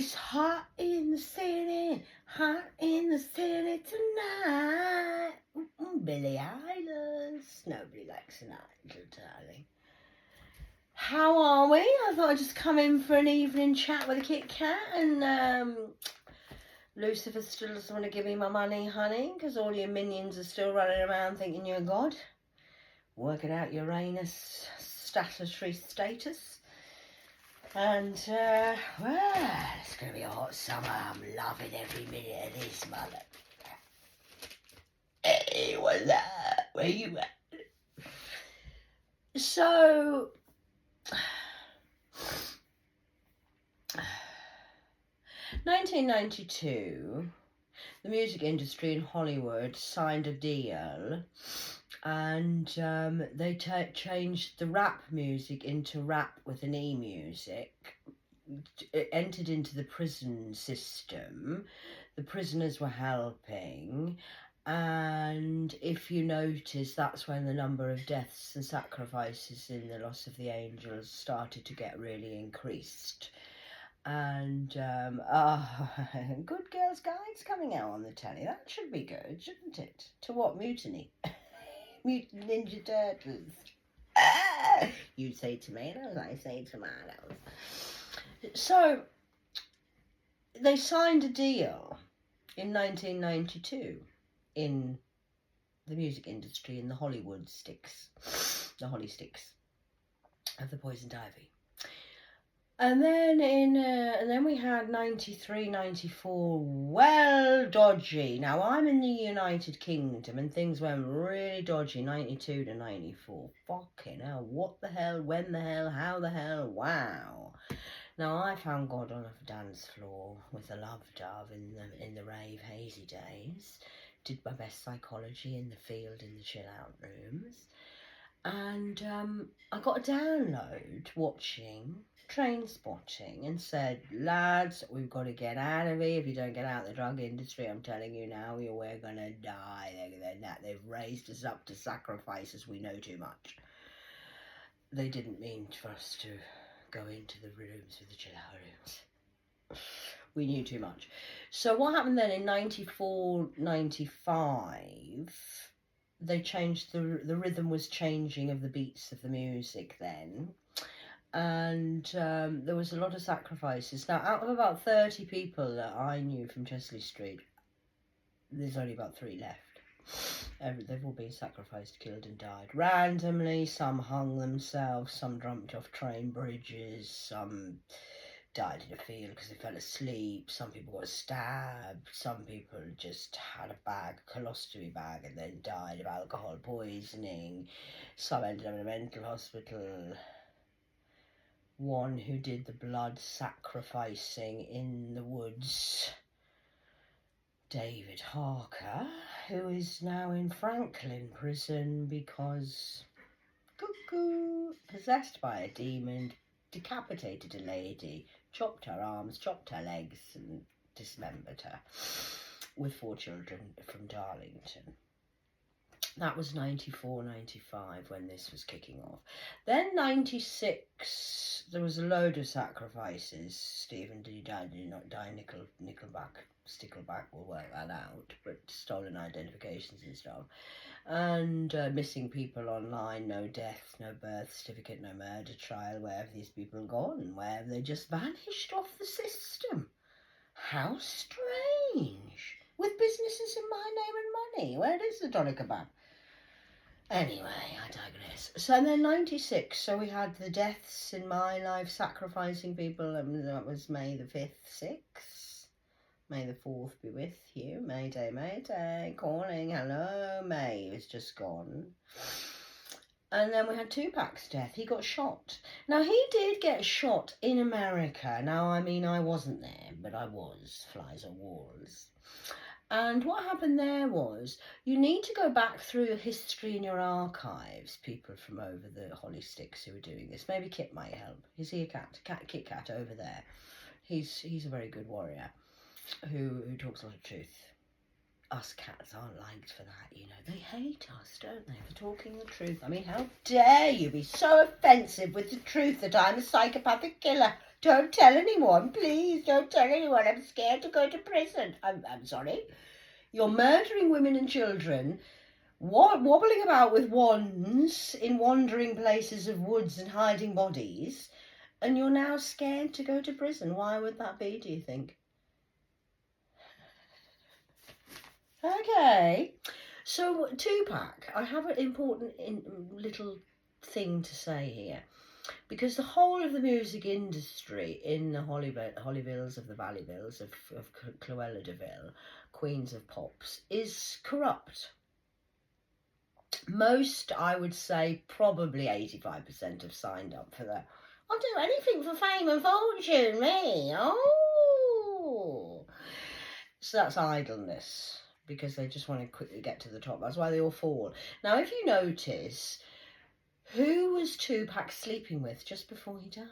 It's hot in the city tonight. Billie Eilish. Nobody likes an idol, darling. How are we? I thought I'd just come in for an evening chat with a Kit Kat, and Lucifer still doesn't want to give me my money, honey, because all your minions are still running around thinking you're God. Working out Uranus statutory status. And, well, it's going to be a hot summer. I'm loving every minute of this, mother. Hey, what's up? Where you at? So, 1992, the music industry in Hollywood signed a deal, and they changed the rap music into rap with an E music. It entered into the prison system. The prisoners were helping, and if you notice, that's when the number of deaths and sacrifices in the Loss of the Angels started to get really increased. And Good Girls Guide's coming out on the telly. That should be good, shouldn't it? To what? Mutiny? Mutant Ninja Turtles. You say tomatoes, I say tomatoes. So they signed a deal in 1992 in the music industry, in the Hollywood sticks, the holly sticks of the poisoned ivy. And then and then we had 93, 94, well, dodgy. Now, I'm in the United Kingdom, and things went really dodgy, 92 to 94. Fucking hell, what the hell, when the hell, how the hell, wow. Now, I found God on a dance floor with a love dove in the rave hazy days. Did my best psychology in the field, in the chill-out rooms. And I got a download watching Train Spotting and said, lads, we've got to get out of here. If you don't get out of the drug industry, I'm telling you now, we're going to die. They've raised us up to sacrifices. We know too much. They didn't mean for us to go into the rooms with the chill-out rooms. We knew too much. So what happened then in 94, 95... they changed the rhythm was changing of the beats of the music then, and there was a lot of sacrifices. Now, out of about 30 people that I knew from Chesley Street, there's only about 3 left. They've all been sacrificed, killed and died randomly. Some hung themselves, some jumped off train bridges, some died in a field because they fell asleep, some people got stabbed, some people just had a colostomy bag and then died of alcohol poisoning, some ended up in a mental hospital. One who did the blood sacrificing in the woods, David Harker, who is now in Franklin prison because, cuckoo, possessed by a demon, decapitated a lady, chopped her arms, chopped her legs, and dismembered her, with 4 children from Darlington. That was 94, 95 when this was kicking off. Then 96, there was a load of sacrifices. Stephen, did you not die? Stickleback will work that out, but stolen identifications and stuff. And missing people online, no death, no birth certificate, no murder trial. Where have these people gone? Where have they just vanished off the system? How strange. With businesses in my name and money. Where is the doner kebab? Anyway, I digress. So then 96, so we had the deaths in my life, sacrificing people, and that was May the 5th, 6th. May the 4th be with you. Mayday, Mayday, calling, hello, May was just gone. And then we had Tupac's death. He got shot. Now, he did get shot in America. Now, I mean, I wasn't there, but I was. Flies on walls. And what happened there was, you need to go back through your history in your archives, people from over the Holly Sticks who are doing this. Maybe Kit might help. Is he a cat? Kit Kat over there. He's a very good warrior who talks a lot of truth. us cats aren't liked for that, you know. They hate us, don't they, for talking the truth. I mean, how dare you be so offensive with the truth that I'm a psychopathic killer. Don't tell anyone, please. Don't tell anyone. I'm scared to go to prison. I'm sorry. You're murdering women and children, wobbling about with wands in wandering places of woods and hiding bodies, and you're now scared to go to prison. Why would that be, do you think? Okay, so Tupac, I have an important little thing to say here, because the whole of the music industry in the Hollyvilles of the Valleyvilles of Cruella de Vil, Queens of Pops, is corrupt. Most, I would say, probably 85% have signed up for that. I'll do anything for fame and fortune, me. Oh, so that's idleness, because they just want to quickly get to the top. That's why they all fall. Now, if you notice, who was Tupac sleeping with just before he died?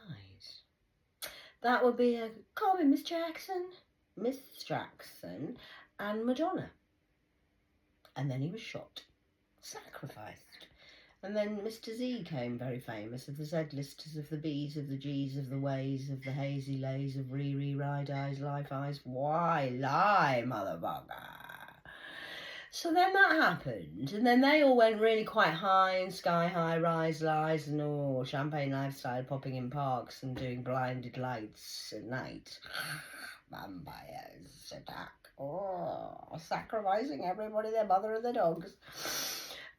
That would be call me Miss Jackson, and Madonna. And then he was shot, sacrificed. And then Mr. Z came, very famous, of the Z-listers, of the B's, of the G's, of the ways, of the hazy lays, of Riri, ride eyes, life eyes. Why lie, motherfucker? So then that happened, and then they all went really quite high and sky high, rise, lies, and all champagne lifestyle, popping in parks and doing blinded lights at night. Vampires attack. Oh, sacrificing everybody, their mother and their dogs.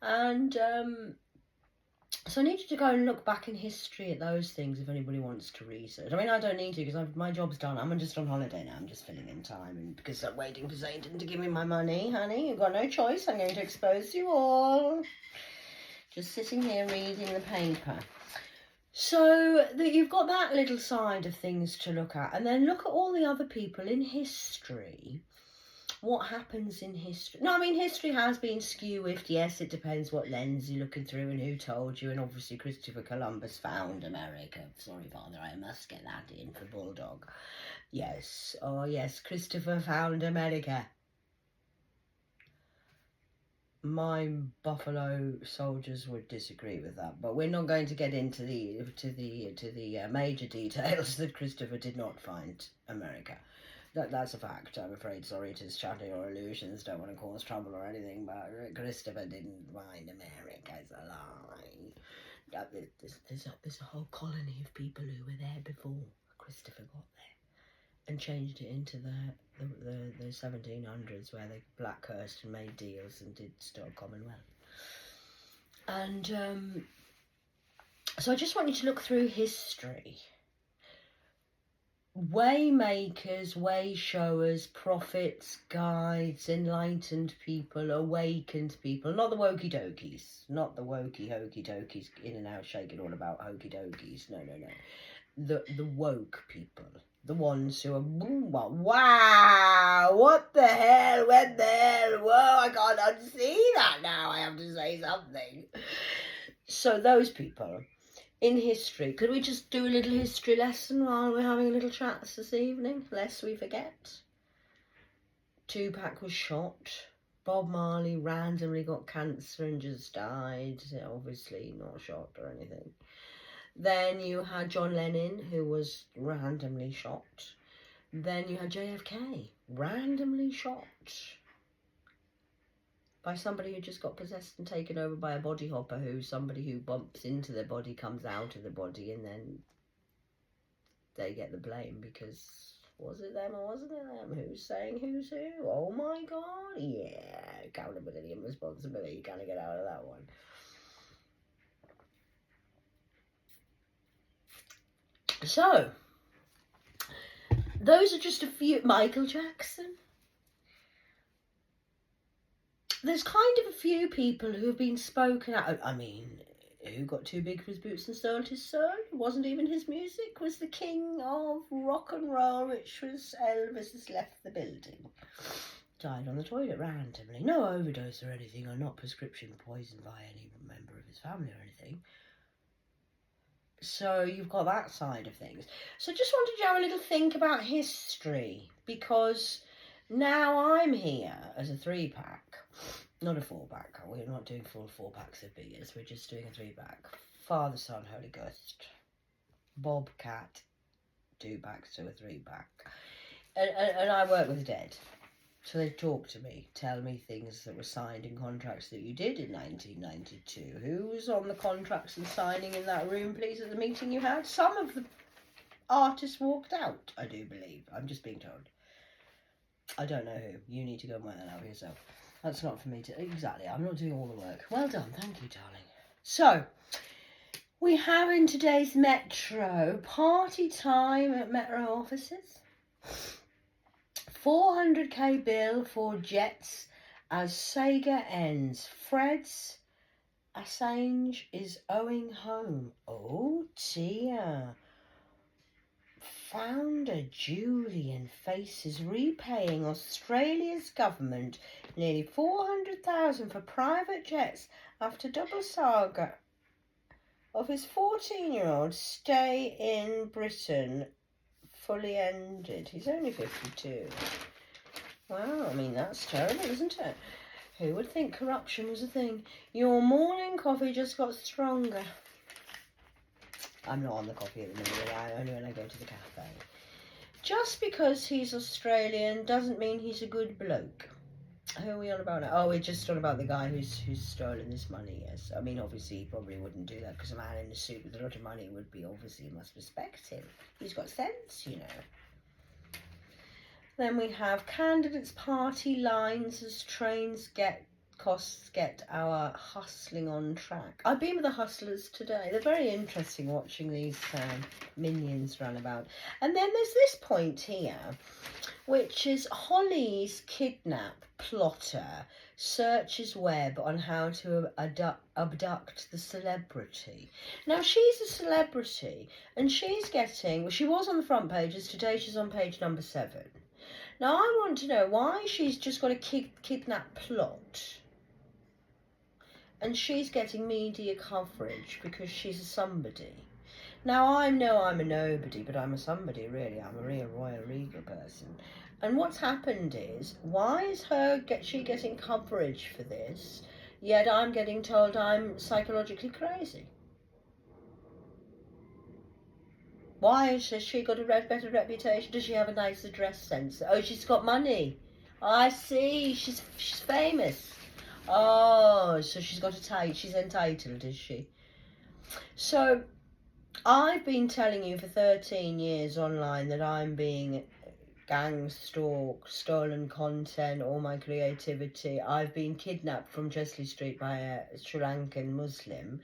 And so I need you to go and look back in history at those things if anybody wants to research. I mean, I don't need to, because my job's done. I'm just on holiday now. I'm just filling in time, and because I'm waiting for Satan to give me my money, honey. You've got no choice. I'm going to expose you all. Just sitting here reading the paper. So you've got that little side of things to look at, and then look at all the other people in history. What happens in history? No, I mean, history has been skew-whiffed. Yes, it depends what lens you're looking through and who told you. And obviously Christopher Columbus found America. Sorry, Father, I must get that in for Bulldog. Yes. Oh, yes, Christopher found America. My Buffalo soldiers would disagree with that, but we're not going to get into the major details that Christopher did not find America. That's a fact, I'm afraid. Sorry, it is chatting or illusions. Don't want to cause trouble or anything, but Christopher didn't find America. It's a lie. There's a whole colony of people who were there before Christopher got there, and changed it into the 1700s, where they black cursed and made deals and did start Commonwealth. And so I just want you to look through history. Waymakers, way showers, prophets, guides, enlightened people, awakened people, not the wokey dokies, not the wokey hokey dokies, in and out shaking all about hokey dokies. No. The woke people, the ones who are wow, what the hell, when the hell, whoa, I can't unsee that now, I have to say something. So those people in history, could we just do a little history lesson while we're having a little chat this evening, lest we forget? Tupac was shot. Bob Marley randomly got cancer and just died. Obviously not shot or anything. Then you had John Lennon, who was randomly shot. Then you had JFK, randomly shot by somebody who just got possessed and taken over by a body hopper, somebody who bumps into their body comes out of the body, and then they get the blame because, was it them or wasn't it them? Who's saying who's who? Oh my God, yeah, accountability and responsibility, you can't get out of that one. So, those are just a few. Michael Jackson. There's kind of a few people who have been spoken out. I mean, who got too big for his boots and sold his soul? It wasn't even his music. Was the king of rock and roll, which was Elvis, has left the building. Died on the toilet randomly. No overdose or anything, or not prescription poisoned by any member of his family or anything. So you've got that side of things. So just wanted you to have a little think about history, because Now I'm here as a 3-pack, not a 4-pack. We're not doing full 4-packs of beers. We're just doing a 3-pack. Father, Son, Holy Ghost, Bobcat, 2-packs to a 3-pack. And I work with the dead. So they talk to me, tell me things that were signed in contracts that you did in 1992. Who was on the contracts and signing in that room, please, at the meeting you had? Some of the artists walked out, I do believe. I'm just being told. I don't know who. You need to go and work that out yourself. That's not for me to... Exactly, I'm not doing all the work. Well done, thank you, darling. So, we have in today's Metro party time at Metro offices. 400k bill for Jets as Sega ends. Fred's Assange is owing home. Oh dear. Founder Julian faces repaying Australia's government nearly 400,000 for private jets after double saga of his 14-year-old stay in Britain fully ended. He's only 52. Wow, I mean, that's terrible, isn't it? Who would think corruption was a thing? Your morning coffee just got stronger. I'm not on the coffee at the minute, only when I go to the cafe. Just because he's Australian doesn't mean he's a good bloke. Who are we on about now? Oh, we're just on about the guy who's stolen this money, yes. I mean, obviously, he probably wouldn't do that because a man in a suit with a lot of money would be, obviously, you must respect him. He's got sense, you know. Then we have candidates' party lines as costs get our hustling on track. I've been with the hustlers today. They're very interesting watching these minions run about. And then there's this point here, which is Holly's kidnap plotter searches web on how to abduct the celebrity. Now, she's a celebrity, and she's getting... Well, she was on the front pages. Today she's on page number 7. Now, I want to know why she's just got a kidnap plot. And she's getting media coverage because she's a somebody. Now, I know I'm a nobody, but I'm a somebody, really. I'm a real royal regal person. And what's happened is, why is she getting coverage for this, yet I'm getting told I'm psychologically crazy? Why has she got a better reputation? Does she have a nicer dress sense? Oh, she's got money. I see. She's famous. Oh, so she's entitled, is she? So, I've been telling you for 13 years online that I'm being gang stalked, stolen content, all my creativity. I've been kidnapped from Chesley Street by a Sri Lankan Muslim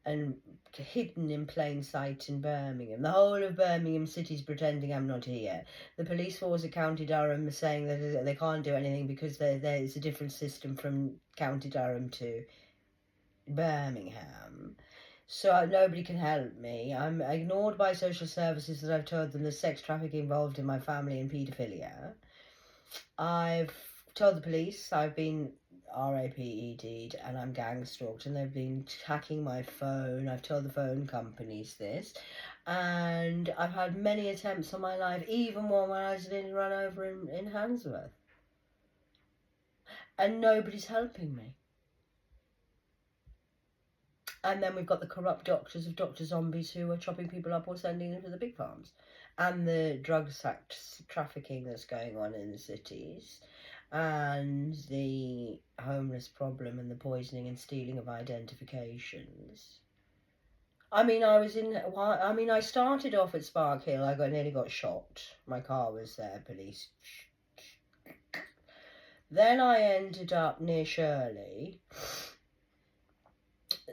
and hidden in plain sight in Birmingham. The whole of Birmingham City's pretending I'm not here. The police force at County Durham are saying that they can't do anything because there's a different system from County Durham to Birmingham. So nobody can help me. I'm ignored by social services that I've told them there's sex trafficking involved in my family and paedophilia. I've told the police I've been RAPED'd and I'm gang stalked and they've been hacking my phone. I've told the phone companies this. And I've had many attempts on my life, even one when I was run over in Handsworth. And nobody's helping me. And then we've got the corrupt doctors of Dr. Zombies who are chopping people up or sending them to the big farms. And the drug trafficking that's going on in the cities. And the homeless problem and the poisoning and stealing of identifications. I mean, I started off at Spark Hill. I nearly got shot. My car was there, police. Then I ended up near Shirley.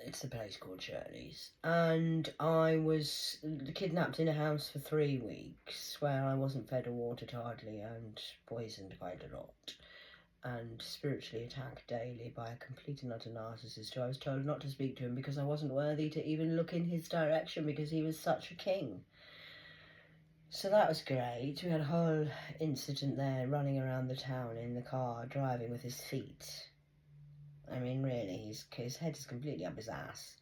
It's a place called Shirley's. And I was kidnapped in a house for 3 weeks where I wasn't fed or watered hardly and poisoned quite a lot. And spiritually attacked daily by a complete and utter narcissist who I was told not to speak to him because I wasn't worthy to even look in his direction because he was such a king. So that was great. We had a whole incident there, running around the town in the car, driving with his feet. I mean, really, his head is completely up his ass.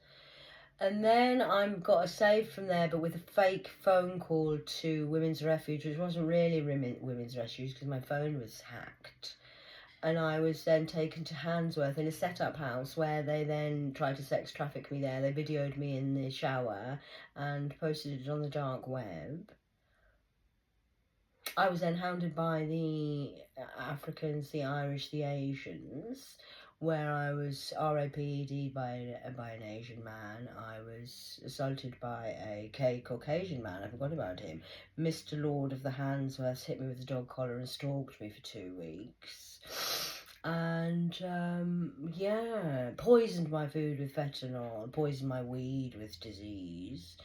And then I got a save from there, but with a fake phone call to Women's Refuge, which wasn't really Women's Refuge because my phone was hacked. And I was then taken to Handsworth in a set-up house where they then tried to sex traffic me there. They videoed me in the shower and posted it on the dark web. I was then hounded by the Africans, the Irish, the Asians, where I was raped by an Asian man. I was assaulted by a Caucasian man. I forgot about him. Mr. Lord of the Handsworths hit me with a dog collar and stalked me for 2 weeks. And yeah, poisoned my food with fentanyl, poisoned my weed with disease.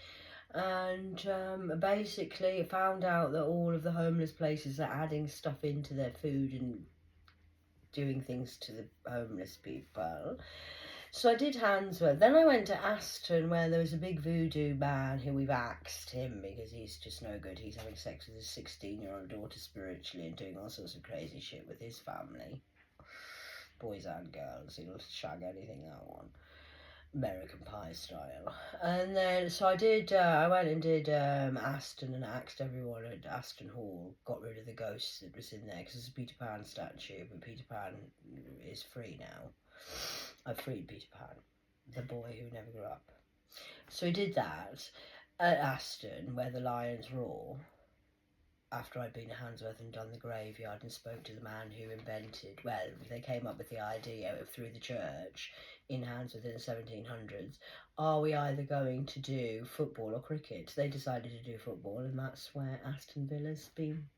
And basically found out that all of the homeless places are adding stuff into their food and doing things to the homeless people. So I did Handsworth. Then I went to Aston, where there was a big voodoo man who we've axed him because he's just no good. He's having sex with his 16-year-old daughter spiritually and doing all sorts of crazy shit with his family. Boys and girls, he'll shag anything, that one. American Pie style. And then so I went and did Aston and axed everyone at Aston Hall, got rid of the ghosts that was in there because it's a Peter Pan statue, but Peter Pan is free now. I freed Peter Pan, the boy who never grew up. So we did that at Aston where the lions roar, after I'd been to Handsworth and done the graveyard and spoke to the man who invented, well, they came up with the idea through the church in Handsworth in the 1700s, are we either going to do football or cricket? They decided to do football, and that's where Aston Villa's been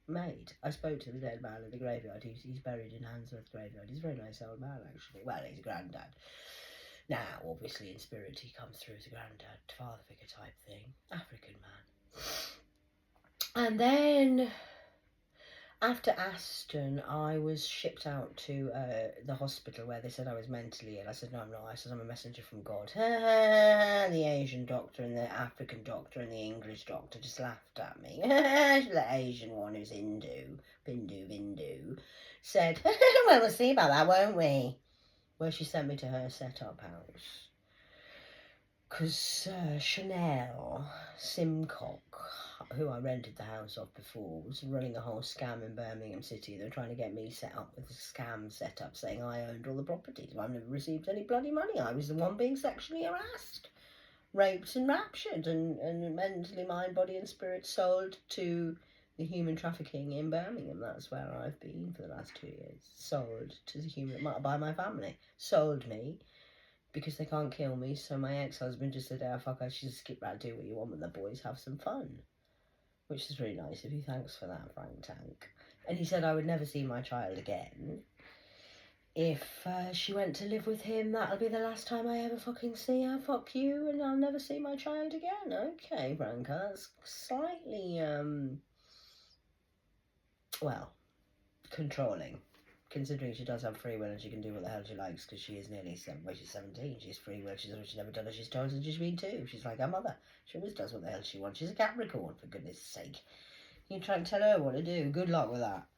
made. I spoke to the dead man in the graveyard. He's buried in Handsworth graveyard. He's a very nice old man, actually. Well, he's a granddad. Now, obviously, in spirit, he comes through as a granddad, father figure type thing. African man. And then, after Aston, I was shipped out to the hospital where they said I was mentally ill. I said, no, I'm not. I said, I'm a messenger from God. The Asian doctor and the African doctor and the English doctor just laughed at me. The Asian one, who's Bindu, said, well, we'll see about that, won't we? Well, she sent me to her set-up house. Because Chanel Simcock, who I rented the house off before, was running a whole scam in Birmingham City. They were trying to get me set up with a scam set up saying I owned all the properties. I've never received any bloody money. I was the one being sexually harassed, raped and raptured, and mentally, mind, body and spirit sold to the human trafficking in Birmingham. That's where I've been for the last 2 years. Sold to the human, by my family. Sold me. Because they can't kill me, so my ex-husband just said, oh, fuck, I should just skip round, do what you want with the boys, have some fun. Which is really nice of you, thanks for that, Frank Tank. And he said I would never see my child again. If she went to live with him, that'll be the last time I ever fucking see her, fuck you, and I'll never see my child again. Okay, Branka, that's slightly, well, controlling. Considering she does have free will and she can do what the hell she likes because she is nearly 17. She's free will. She's never done as she's told since she's been 2. She's like her mother. She always does what the hell she wants. She's a Capricorn, for goodness sake. You try and tell her what to do. Good luck with that.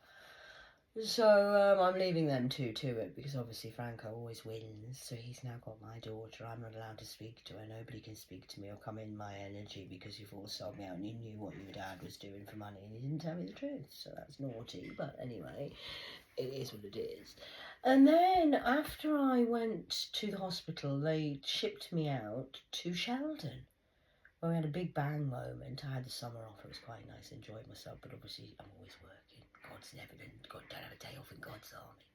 So I'm leaving them two to it because obviously Franco always wins. So he's now got my daughter. I'm not allowed to speak to her. Nobody can speak to me or come in my energy because you've all sold me out and you knew what your dad was doing for money and you didn't tell me the truth. So that's naughty. But anyway, it is what it is. And then after I went to the hospital, they shipped me out to Sheldon, where we had a big bang moment. I had the summer off. It was quite nice. Enjoyed myself. But obviously I'm always working. God's never been, God don't have a day off in God's army.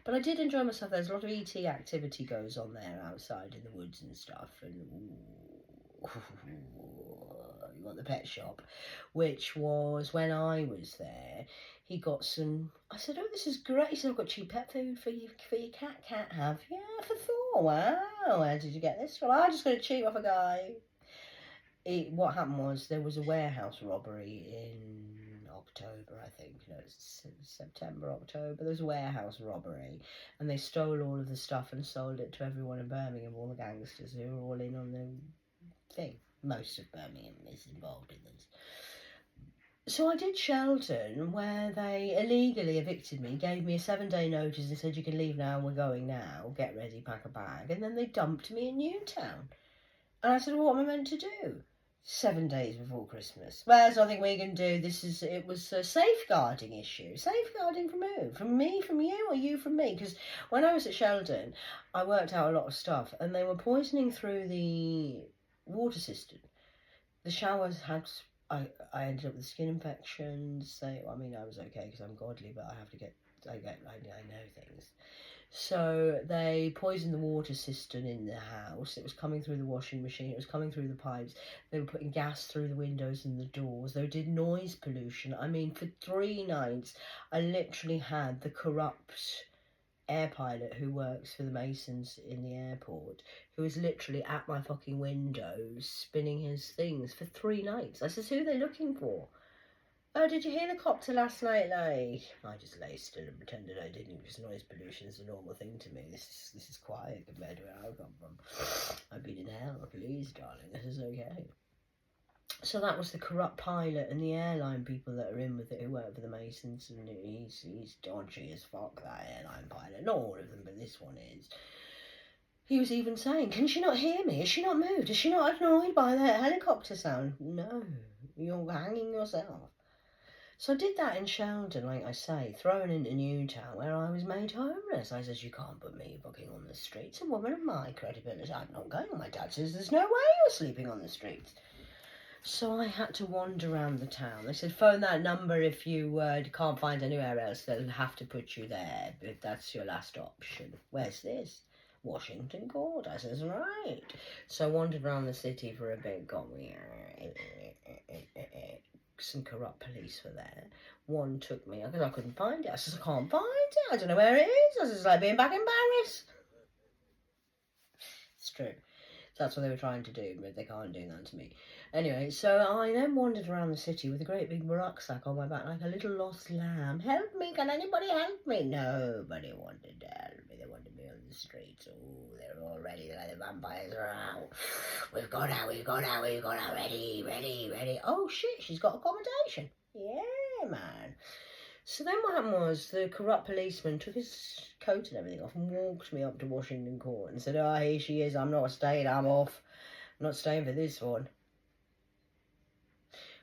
But I did enjoy myself. There's a lot of ET activity goes on there outside in the woods and stuff. And you got the pet shop, which was when I was there. He got some. I said, "Oh, this is great." He said, "I've got cheap pet food for your cat. Cat have yeah for Thor. Wow, where did you get this from?" I just got it cheap off a guy. What happened was there was a warehouse robbery in October, I think. No, it's September, October. There was a warehouse robbery, and they stole all of the stuff and sold it to everyone in Birmingham, all the gangsters who were all in on the thing. Most of Birmingham is involved in this. So I did Sheldon, where they illegally evicted me, gave me a 7-day notice and said, you can leave now, we're going now, get ready, pack a bag. And then they dumped me in Newtown. And I said, well, what am I meant to do? 7 days before Christmas. Well, there's nothing we can do. It was a safeguarding issue. Safeguarding from who? From me, from you, or you from me? Because when I was at Sheldon, I worked out a lot of stuff, and they were poisoning through the water system. The showers had... I ended up with skin infections. I was okay because I'm godly, but I know things. So they poisoned the water system in the house. It was coming through the washing machine. It was coming through the pipes. They were putting gas through the windows and the doors. They did noise pollution. I mean, for 3 nights, I literally had the corrupt air pilot who works for the Masons in the airport, who was literally at my fucking windows spinning his things for 3 nights. I says, who are they looking for? Oh, did you hear the copter last night? Like, I just lay still and pretended I didn't, because noise pollution is a normal thing to me. This is quiet compared to where I come from. I've been in hell, please, darling. This is okay. So that was the corrupt pilot and the airline people that are in with it, who work for the Masons, and he's dodgy as fuck, that airline pilot. Not all of them, but this one is. He was even saying, can she not hear me? Is she not moved? Is she not annoyed by that helicopter sound? No, you're hanging yourself. So I did that in Sheldon, like I say, thrown into Newtown, where I was made homeless. I says, you can't put me fucking on the streets. A woman of my credibility. I'm not going. My dad says, there's no way you're sleeping on the streets. So I had to wander around the town. They said, phone that number if you can't find anywhere else. They'll have to put you there, but that's your last option. Where's this? Washington Court. I says, right. So I wandered around the city for a bit, got me... Some corrupt police were there. One took me, because I couldn't find it. I says, I can't find it. I don't know where it is. I says, it's like being back in Paris. It's true. That's what they were trying to do, but they can't do that to me. Anyway, so I then wandered around the city with a great big rucksack on my back like a little lost lamb. Help me, can anybody help me? Nobody wanted to help me. They wanted me on the streets. Oh, they're all ready. The vampires are out. We've got out, ready. Oh shit, she's got accommodation. Yeah, man. So then what happened was the corrupt policeman took his coat and everything off and walked me up to Washington Court and said, oh, here she is, I'm not staying, I'm off. I'm not staying for this one.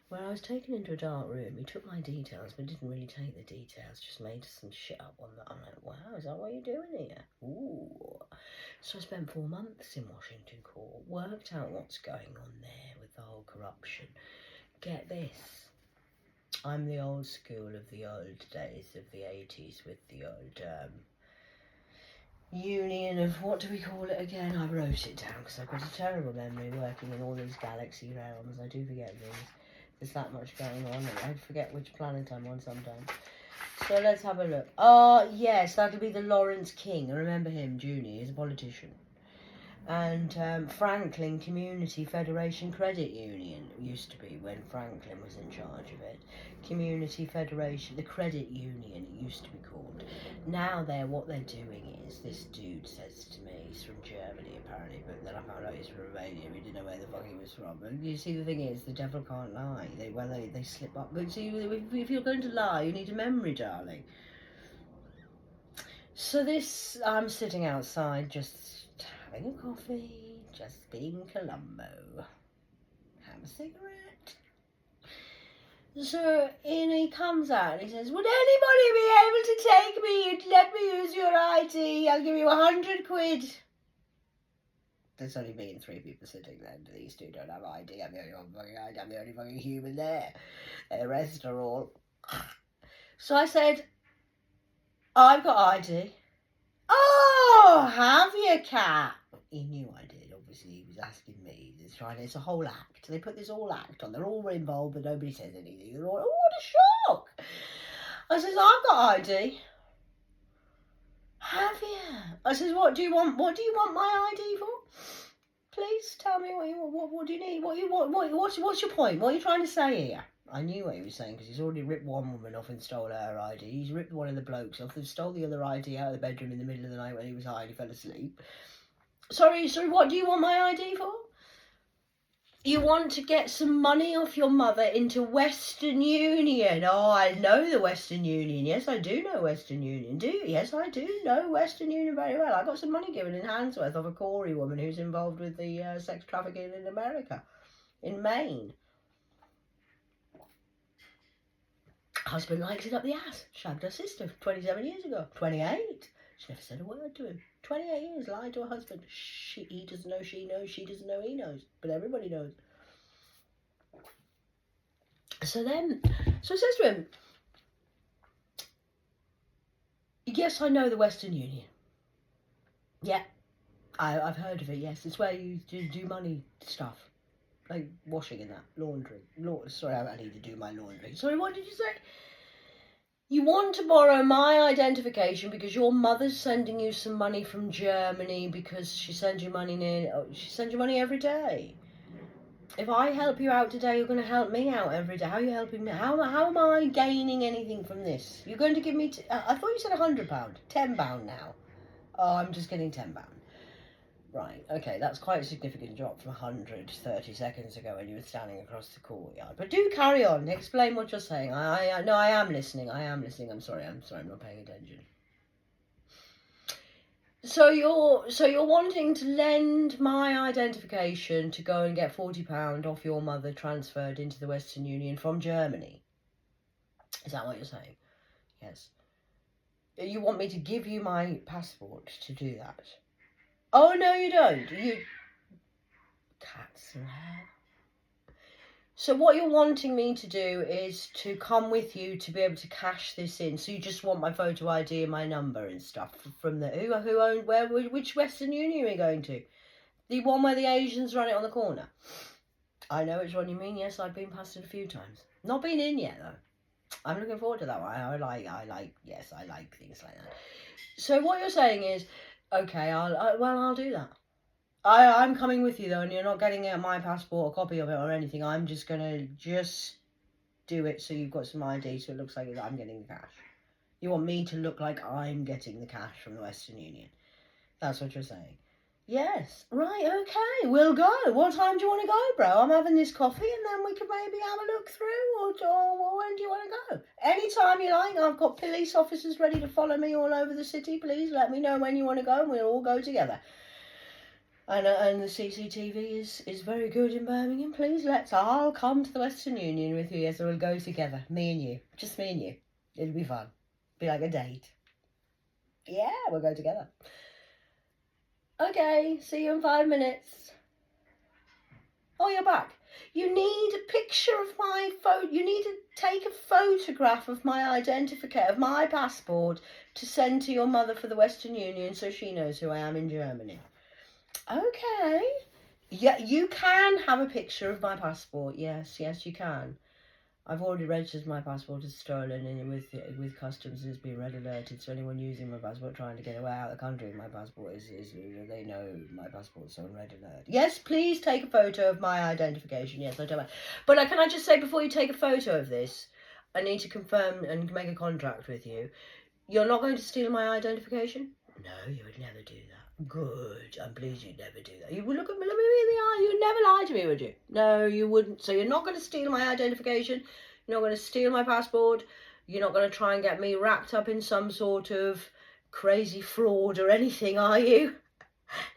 Well, I was taken into a dark room. He took my details, but didn't really take the details, just made some shit up on that. I'm like, wow, is that what you're doing here? Ooh. So I spent 4 months in Washington Court, worked out what's going on there with the whole corruption. Get this. I'm the old school of the old days of the 80s with the old union of, what do we call it again? I wrote it down because I've got a terrible memory working in all these galaxy realms. I do forget things. There's that much going on and I forget which planet I'm on sometimes. So let's have a look. Yes, that'll be the Lawrence King. I remember him, Junior. He's a politician. And Franklin Community Federation Credit Union used to be, when Franklin was in charge of it. Community Federation, the credit union it used to be called. Now what they're doing is, this dude says to me, he's from Germany apparently, but then I found out he's from Romania. We didn't know where the fuck he was from. And you see, the thing is, the devil can't lie. They slip up. But see, if you're going to lie, you need a memory, darling. So I'm sitting outside just having a coffee, just being Columbo. Have a cigarette. So in he comes out and he says, would anybody be able to take me and let me use your ID? I'll give you 100 quid. There's only me and 3 people sitting there, and these 2 don't have ID. I'm the only fucking human there. The rest are all... So I said, I've got ID. Oh, have you, cat? He knew I did, obviously. He was asking me. It's a whole act. They put this whole act on. They're all involved, but nobody says anything. They're all, oh, what a shock. I says, I've got ID. Have you? I says, what do you want my ID for? Please tell me what do you need? What's your point? What are you trying to say here? I knew what he was saying because he's already ripped one woman off and stole her ID. He's ripped one of the blokes off and stole the other ID out of the bedroom in the middle of the night when he was high and he fell asleep. Sorry, what do you want my ID for? You want to get some money off your mother into Western Union. Oh, I know the Western Union. Yes, I do know Western Union. Do you? Yes, I do know Western Union very well. I got some money given in Handsworth of a Corey woman who's involved with the sex trafficking in America, in Maine. Husband likes it up the ass. Shagged her sister 27 years ago. 28. She never said a word to him. 28 years, lied to her husband. He doesn't know she knows. She doesn't know he knows. But everybody knows. So it says to him, yes, I know the Western Union. Yeah, I've heard of it, yes. It's where you do money stuff. Like washing and that. Laundry. Sorry, I need to do my laundry. Sorry, what did you say? You want to borrow my identification because your mother's sending you some money from Germany because she sends you money she sends you money every day. If I help you out today, you're going to help me out every day. How are you helping me? How am I gaining anything from this? You're going to give me... I thought you said £100. £10 now. Oh, I'm just getting £10. Right, okay, that's quite a significant drop from 130 seconds ago when you were standing across the courtyard. But do carry on. Explain what you're saying. No, I am listening. I'm sorry, I'm not paying attention. So you're wanting to lend my identification to go and get £40 off your mother transferred into the Western Union from Germany. Is that what you're saying? Yes. You want me to give you my passport to do that? Oh, no, you don't. You... Cats and hair. So what you're wanting me to do is to come with you to be able to cash this in. So you just want my photo ID and my number and stuff from the... Who owned... Which Western Union are you going to? The one where the Asians run it on the corner? I know which one you mean. Yes, I've been past it a few times. Not been in yet, though. I'm looking forward to that one. I like things like that. So what you're saying is, okay, I'll do that. I'm coming with you though, and you're not getting my passport, a copy of it or anything. I'm just gonna do it so you've got some ID, so it looks like I'm getting the cash. You want me to look like I'm getting the cash from the Western Union. That's what you're saying. Yes. Right, okay, we'll go. What time do you want to go, bro? I'm having this coffee and then we can maybe have a look through, or when do you want to go? Anytime you like. I've got police officers ready to follow me all over the city. Please let me know when you want to go and we'll all go together. And the CCTV is very good in Birmingham. Please I'll come to the Western Union with you. Yes, we'll go together. Me and you. Just me and you. It'll be fun. Be like a date. Yeah, we'll go together. Okay, see you in 5 minutes. Oh, you're back. You need a picture of my phone. You need to take a photograph of my identification, of my passport, to send to your mother for the Western Union so she knows who I am in Germany. Okay. Yeah, you can have a picture of my passport. Yes, you can. I've already registered my passport as stolen and with customs and it's been red alerted. So anyone using my passport trying to get away out of the country, my passport is they know my passport's on red alert. Yes, please take a photo of my identification. Yes, I don't mind. But can I just say before you take a photo of this, I need to confirm and make a contract with you. You're not going to steal my identification? No, you would never do that. Good. I'm pleased you'd never do that. You would look me in the eye. You'd never lie to me, would you? No, you wouldn't. So you're not going to steal my identification. You're not going to steal my passport. You're not going to try and get me wrapped up in some sort of crazy fraud or anything, are you?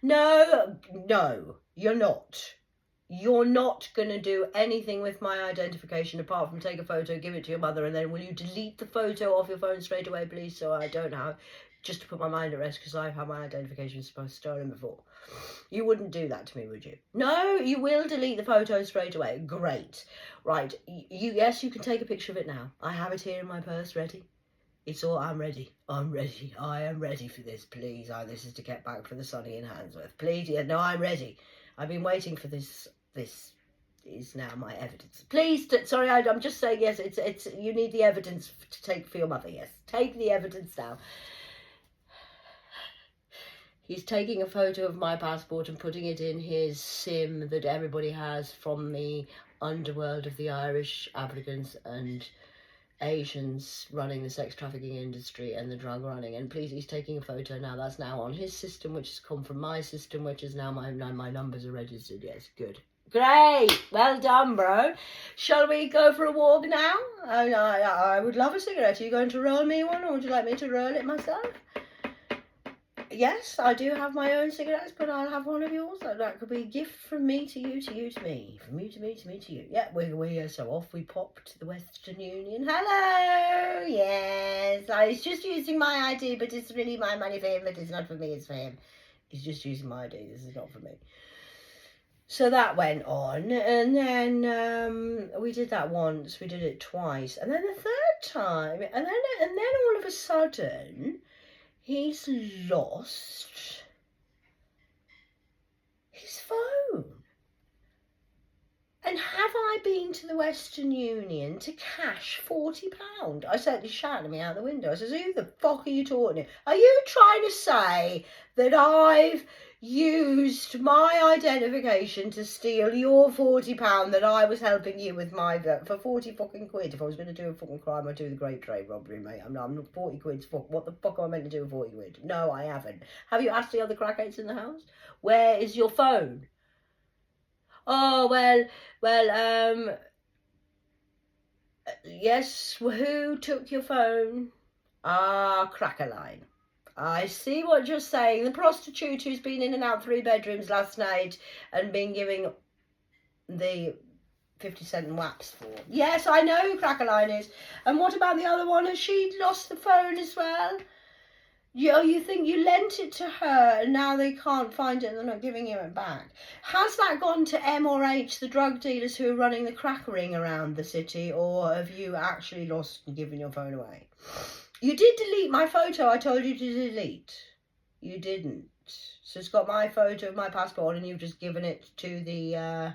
No, you're not. You're not going to do anything with my identification apart from take a photo, give it to your mother, and then will you delete the photo off your phone straight away, please, so I don't have... Just to put my mind at rest, because I've had my identification stolen before. You wouldn't do that to me, would you? No, you will delete the photo straight away. Great. Right. Yes, you can take a picture of it now. I have it here in my purse, ready. I'm ready. I am ready for this, please. This is to get back for the Sunny in Handsworth. Please, yeah, no, I'm ready. I've been waiting for this. This is now my evidence. Please, sorry, I'm just saying, yes, it's you need the evidence to take for your mother, yes. Take the evidence now. He's taking a photo of my passport and putting it in his SIM that everybody has from the underworld of the Irish Africans and Asians running the sex trafficking industry and the drug running. And please, he's taking a photo now. That's now on his system, which has come from my system, which is now my numbers are registered. Yes, good. Great. Well done, bro. Shall we go for a walk now? I would love a cigarette. Are you going to roll me one, or would you like me to roll it myself? Yes, I do have my own cigarettes, but I'll have one of yours. That could be a gift from me to you, to you to me, from you to me, to me to you. Yeah, we're so off we pop to the Western Union. Hello. Yes, I was just using my ID, but it's really my money for him, but it's not for me, it's for him. He's just using my ID. This is not for me. So that went on, and then we did that once, we did it twice, and then the third time, and then all of a sudden, he's lost his phone. And have I been to the Western Union to cash £40? I said, he's shouting at me out the window. I says, who the fuck are you talking to? Are you trying to say that I've used my identification to steal your £40 that I was helping you with my for 40 fucking quid? If I was going to do a fucking crime, I'd do the Great Trade Robbery, mate. I'm not 40 quid. Fuck. What the fuck am I meant to do with 40 quid? No, I haven't. Have you asked the other crackheads in the house? Where is your phone? Oh, well, yes, who took your phone? Ah, Crackerline. I see what you're saying. The prostitute who's been in and out 3 bedrooms last night and been giving the 50-cent whaps for. Yes, I know who Crackerline is. And what about the other one? Has she lost the phone as well? You think you lent it to her and now they can't find it and they're not giving you it back? Has that gone to M or H, the drug dealers who are running the crack ring around the city, or have you actually lost and given your phone away? You did delete my photo I told you to delete. You didn't. So it's got my photo of my passport and you've just given it to the...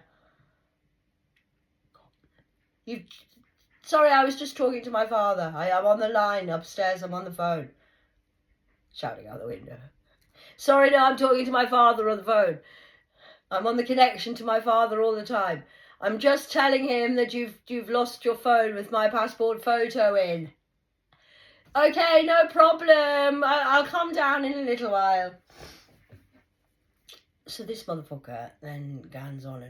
Sorry, I was just talking to my father. I'm on the line upstairs, I'm on the phone. Shouting out the window. Sorry, no, I'm talking to my father on the phone. I'm on the connection to my father all the time. I'm just telling him that you've lost your phone with my passport photo in. Okay, no problem. I'll come down in a little while. So this motherfucker then goes on,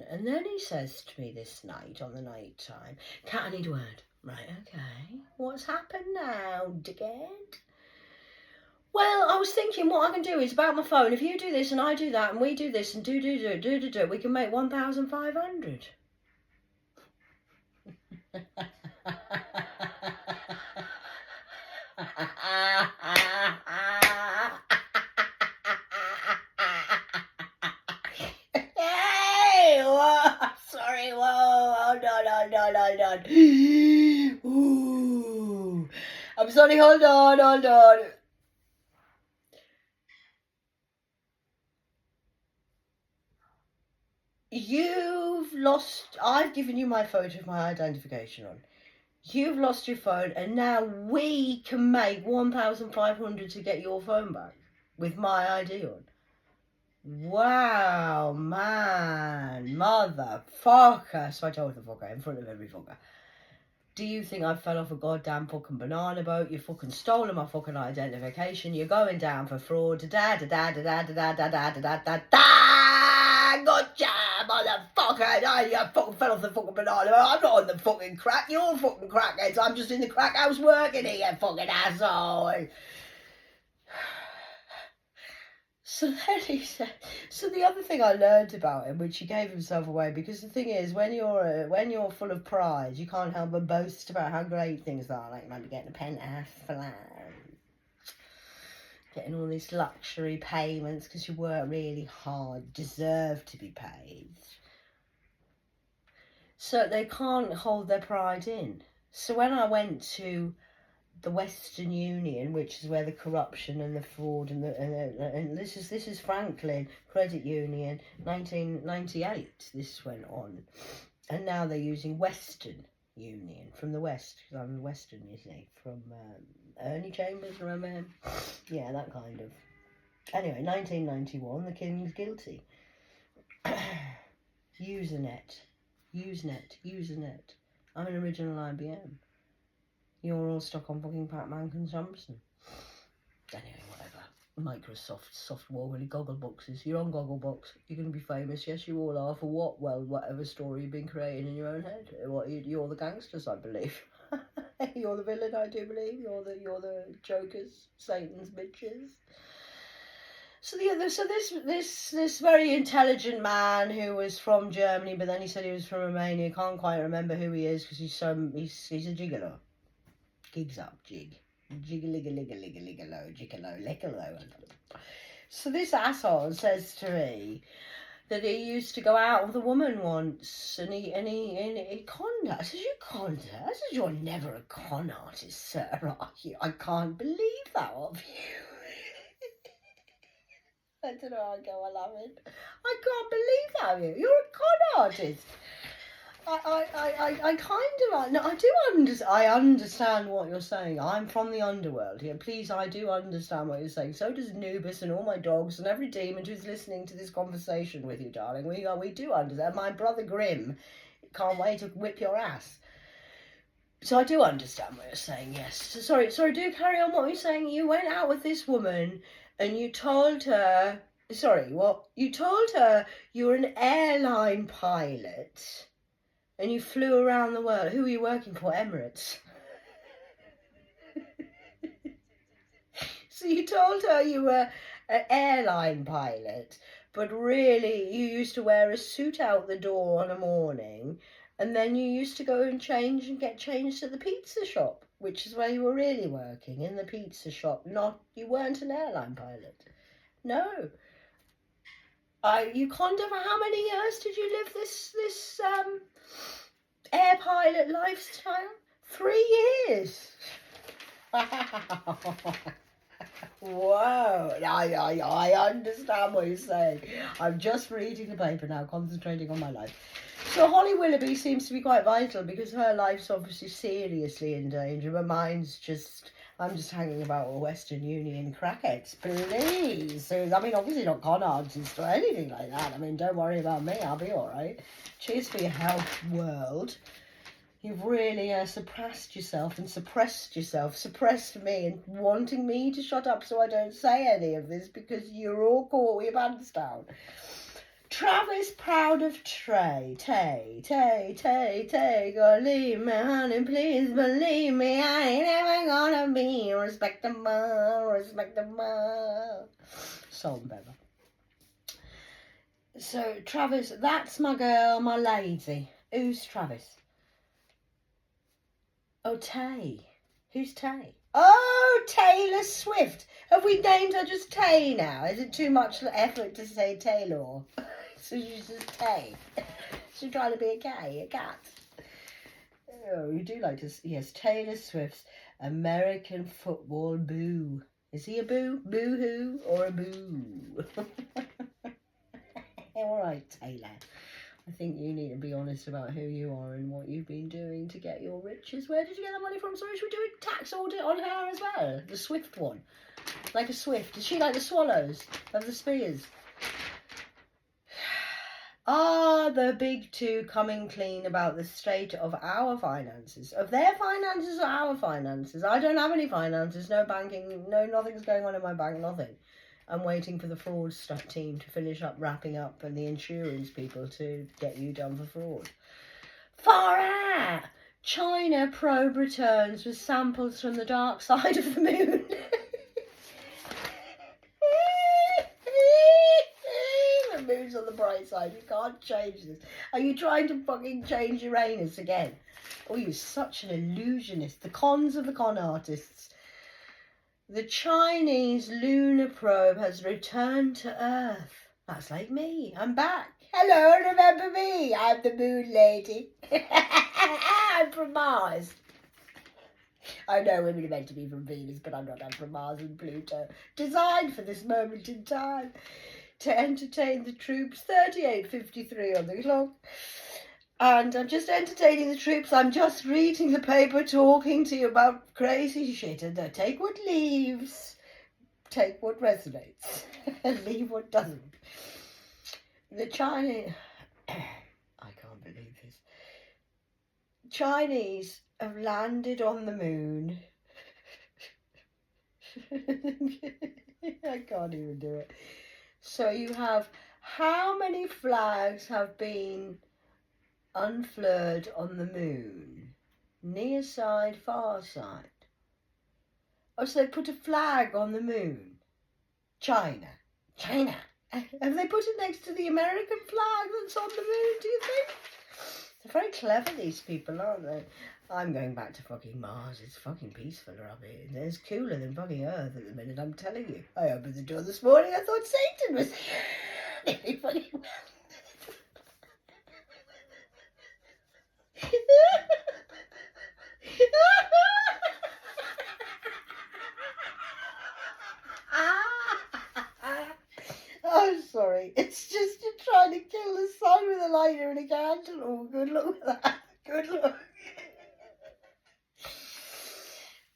and then he says to me this night, on the night time, Cat, I need a word. Right, okay. What's happened now, dickhead? Well, I was thinking what I can do is about my phone. If you do this and I do that and we do this and do, we can make 1,500. Hey, whoa, sorry, whoa, hold on. Ooh, I'm sorry, hold on. You've lost, I've given you my photo of my identification on. You've lost your phone and now we can make 1,500 to get your phone back with my ID on. Wow, man, motherfucker. So I told the fucker in front of every fucker. Do you think I fell off a goddamn fucking banana boat? You fucking stolen my fucking identification. You're going down for fraud. Gotcha, motherfucker. You fucking fell off the fucking banana boat. I'm not on the fucking crack. You're fucking crackheads. I'm just in the crack house working here, you fucking asshole. So then he said, so the other thing I learned about him, which he gave himself away, because the thing is, when you're full of pride, you can't help but boast about how great things are, like maybe getting a penthouse flat, getting all these luxury payments because you work really hard, deserve to be paid. So they can't hold their pride in. So when I went to the Western Union, which is where the corruption and the fraud and this is Franklin Credit Union, 1998 this went on, and now they're using Western Union from the West, because I'm Western, you see, from Ernie Chambers, remember him? Yeah, that kind of. Anyway, 1991, the King's guilty. Usenet. I'm an original IBM. You're all stuck on fucking Pac-Man consumption. Anyway, whatever. Microsoft soft wobbly goggle boxes. You're on Gogglebox. You're going to be famous. Yes, you all are. For what? Well, whatever story you've been creating in your own head. What, you're the gangsters, I believe. You're the villain, I do believe. You're the jokers, Satan's bitches. So this very intelligent man who was from Germany, but then he said he was from Romania. Can't quite remember who he is because he's a gigolo. Gigs up, jig. Jiggalo. So this asshole says to me that he used to go out with a woman once, and he conned her. I said, you conned her? I said, you're never a con artist, sir, are you? I can't believe that of you. I don't know how I go, I love it. I can't believe that of you. You're a con artist. I kind of, no, I understand what you're saying. I'm from the underworld here. Please, I do understand what you're saying. So does Anubis and all my dogs and every demon who's listening to this conversation with you, darling. We do understand. My brother Grimm can't wait to whip your ass. So I do understand what you're saying, yes. So sorry, do carry on what you're saying. You went out with this woman and you told her, you told her you were an airline pilot. And you flew around the world. Who were you working for? Emirates. So you told her you were an airline pilot, but really you used to wear a suit out the door on a morning, and then you used to go and change and get changed at the pizza shop, which is where you were really working, in the pizza shop. You weren't an airline pilot. No. You conned her for how many years did you live this air pilot lifestyle? 3 years. Whoa, I understand what you're saying. I'm just reading the paper now, concentrating on my life. So Holly Willoughby seems to be quite vital because her life's obviously seriously in danger, but mine's just, I'm just hanging about with Western Union crackheads, please. So, I mean, obviously not con artists or anything like that. I mean, don't worry about me, I'll be all right. Cheers for your health, world. You've really suppressed yourself and suppressed me and wanting me to shut up so I don't say any of this because you're all caught with your pants down. Travis proud of Tay, gonna leave me, honey, please believe me, I ain't ever gonna be respectable. Salt and pepper. So, Travis, that's my girl, my lady. Who's Travis? Oh, Tay. Who's Tay? Oh, Taylor Swift. Have we named her just Tay now? Is it too much effort to say Taylor? So she's just Tay. She's trying to be a cat. Oh, you do like to... Yes, Taylor Swift's American Football Boo. Is he a boo? Boo-hoo or a boo? All right, Taylor. I think you need to be honest about who you are and what you've been doing to get your riches. Where did you get that money from? Sorry, should we do a tax audit on her as well? The Swift one. Like a Swift. Is she like the Swallows of the Spears? Are the big two coming clean about the state of our finances? Of their finances or our finances? I don't have any finances, no banking, no, nothing's going on in my bank, nothing. I'm waiting for the fraud team to finish up wrapping up and the insurance people to get you done for fraud. Far out! China probe returns with samples from the dark side of the moon. The moon's on the bright side. You can't change this. Are you trying to fucking change Uranus again? Oh, you're such an illusionist. The cons of the con artists. The Chinese lunar probe has returned to Earth. That's like me. I'm back. Hello, remember me? I'm the moon lady. I'm from Mars. I know women are meant to be from Venus, but I'm not. I'm from Mars and Pluto. Designed for this moment in time. To entertain the troops. 38:53 on the clock. And I'm just entertaining the troops. I'm just reading the paper, talking to you about crazy shit. And take what leaves, take what resonates, and leave what doesn't. The Chinese... I can't believe this. Chinese have landed on the moon I can't even do it. So you have, how many flags have been unfurled on the moon? Near side, far side. Oh, so they put a flag on the moon. China. Have they put it next to the American flag that's on the moon, do you think? They're very clever, these people, aren't they? I'm going back to fucking Mars. It's fucking peaceful up here. It's cooler than fucking Earth at the minute, I'm telling you. I opened the door this morning, I thought Satan was there. Fucking... I'm sorry. It's just you're trying to kill the sun with a lighter and a candle. Oh, good luck with that. Good luck.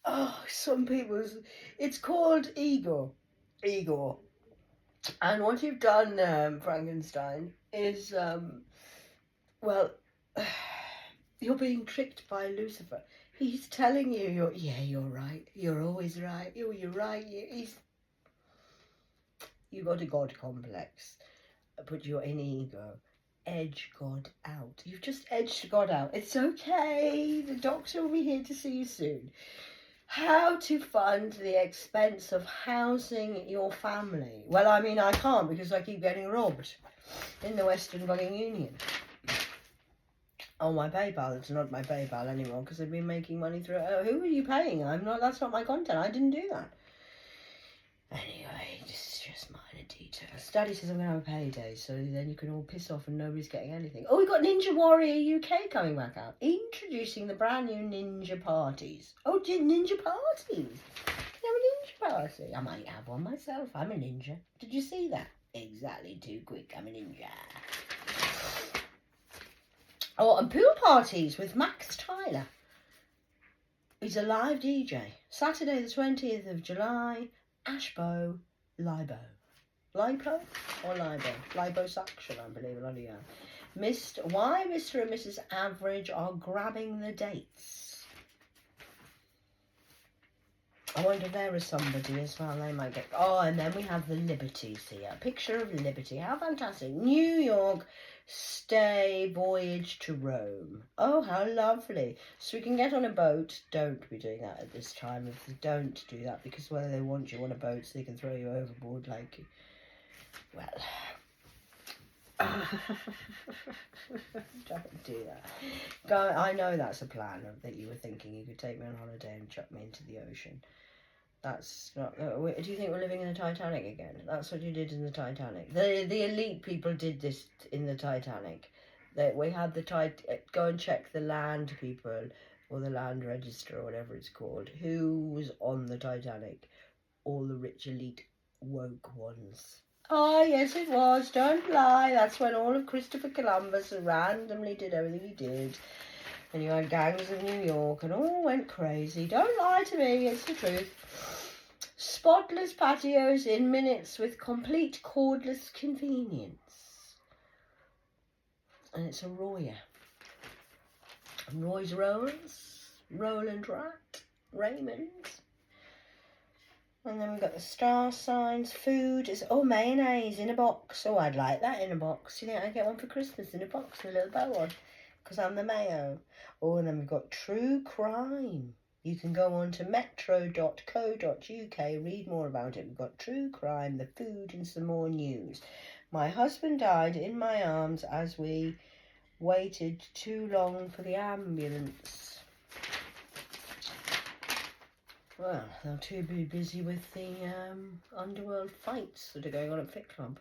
Oh, some people's... It's called Igor. Igor. And what you've done, Frankenstein, is, well, you're being tricked by Lucifer. He's telling you, you're right. You're always right. You're right. You've got a God complex, but you're in ego. Edge God out. You've just edged God out. It's okay. The doctor will be here to see you soon. How to fund the expense of housing your family? Well, I mean, I can't because I keep getting robbed in the Western fucking Union. Oh, my PayPal. It's not my PayPal anymore because I've been making money through it. Who are you paying? That's not my content. I didn't do that. Anyway, this is just minor details. Daddy says I'm going to have a payday, so then you can all piss off and nobody's getting anything. Oh, we got Ninja Warrior UK coming back out. Introducing the brand new Ninja Parties. Oh, Ninja Parties. Can I have a Ninja Party? I might have one myself. I'm a ninja. Did you see that? Exactly, too quick. I'm a ninja. Oh, and pool parties with Max Tyler. He's a live DJ. Saturday the 20th of July. Ashbow, Libo. Lipo or Libo? Liposuction, I believe. Bloody hell. Why Mr. and Mrs. Average are grabbing the dates. I wonder if there is somebody as well. They might get... Oh, and then we have the Liberties here. Picture of Liberty. How fantastic. New York stay voyage to Rome. Oh, how lovely. So we can get on a boat. Don't be doing that at this time. If they don't do that, because whether they want you on a boat so they can throw you overboard like you. Well... Don't do that. I know that's a plan that you were thinking you could take me on holiday and chuck me into the ocean. That's not... do you think we're living in the Titanic again? That's what you did in the Titanic. The elite people did this in the Titanic. We had the go and check the land people, or the land register, or whatever it's called, who was on the Titanic. All the rich elite woke ones. Oh, yes it was. Don't lie. That's when all of Christopher Columbus randomly did everything he did. And you had gangs of New York and all went crazy. Don't lie to me. It's the truth. Spotless patios in minutes with complete cordless convenience. And it's a Roya. Roy's Rolls. Roland Rat. Raymond's. And then we've got the star signs, food. Mayonnaise in a box. Oh, I'd like that in a box. You think I'd get one for Christmas in a box with a little bow on? Because I'm the mayo. Oh, and then we've got true crime. You can go on to metro.co.uk, read more about it. We've got true crime, the food, and some more news. My husband died in my arms as we waited too long for the ambulance. Well, they're too busy with the underworld fights that are going on at Fit Club.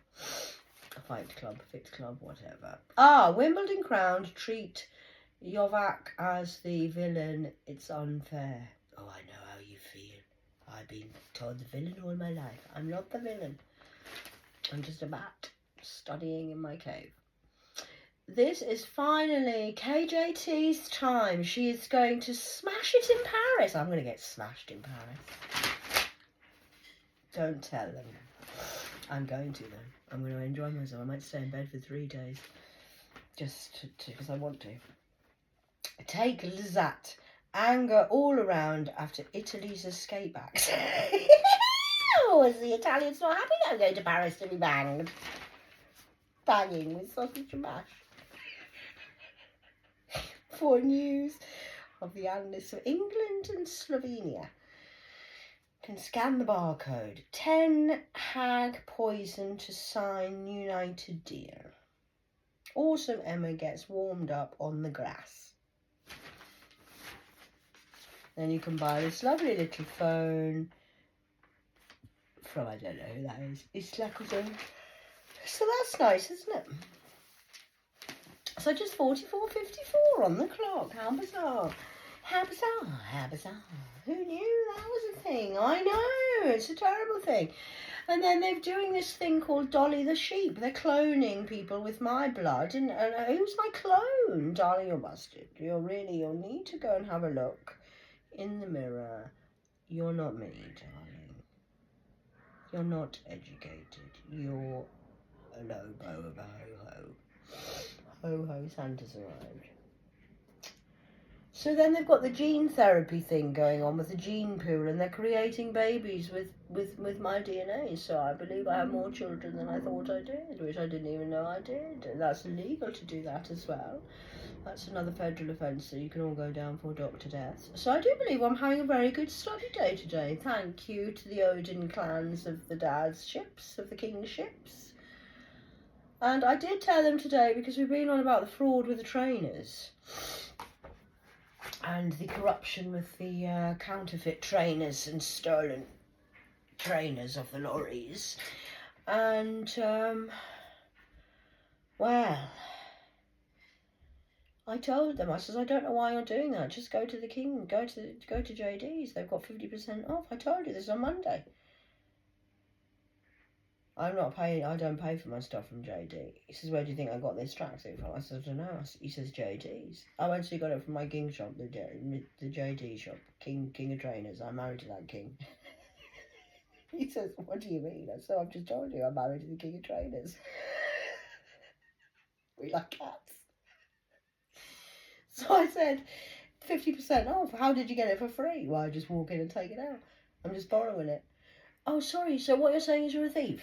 Fight Club, Fit Club, whatever. Wimbledon crowned treat Jovac as the villain. It's unfair. Oh, I know how you feel. I've been told the villain all my life. I'm not the villain. I'm just a bat studying in my cave. This is finally KJT's time. She is going to smash it in Paris. I'm going to get smashed in Paris. Don't tell them. I'm going to, though. I'm going to enjoy myself. I might stay in bed for 3 days. Just because I want to. Take Lizat Anger all around after Italy's escape act. Oh, is the Italians not happy I'm going to Paris to be banged? Banging with sausage and mash. For news of the analysts of England and Slovenia can scan the barcode. 10 hag poison to sign United deal. Awesome Emma gets warmed up on the grass. Then you can buy this lovely little phone from, I don't know who that is. It's like a... So that's nice, isn't it? So just 44.54 on the clock. How bizarre. How bizarre. How bizarre. Who knew that was a thing? I know. It's a terrible thing. And then they're doing this thing called Dolly the Sheep. They're cloning people with my blood. And who's my clone? Darling, you're busted. You'll need to go and have a look in the mirror. You're not me, darling. You're not educated. You're a lobo of a ho-ho. Ho-ho, Santa's arrived. So then they've got the gene therapy thing going on with the gene pool, and they're creating babies with my DNA. So I believe I have more children than I thought I did, which I didn't even know I did. And that's illegal to do that as well. That's another federal offence that you can all go down for, doctor death. So I do believe I'm having a very good study day today. Thank you to the Odin clans of the dad's ships, of the king's ships. And I did tell them today, because we've been on about the fraud with the trainers and the corruption with the counterfeit trainers and stolen trainers of the lorries. And, well, I told them, I says, I don't know why you're doing that. Just go to the King, go to JD's. They've got 50% off. I told you this on Monday. I'm not paying, I don't pay for my stuff from JD. He says, where do you think I got this tracksuit from? I said, I don't know. He says, JD's. I actually got it from my King shop, the JD shop, King of Trainers. I'm married to that King. He says, what do you mean? I said, I've just told you I'm married to the King of Trainers. We like cats. So I said, 50% off. How did you get it for free? Well, I just walk in and take it out. I'm just borrowing it. Oh, sorry. So what you're saying is you're a thief?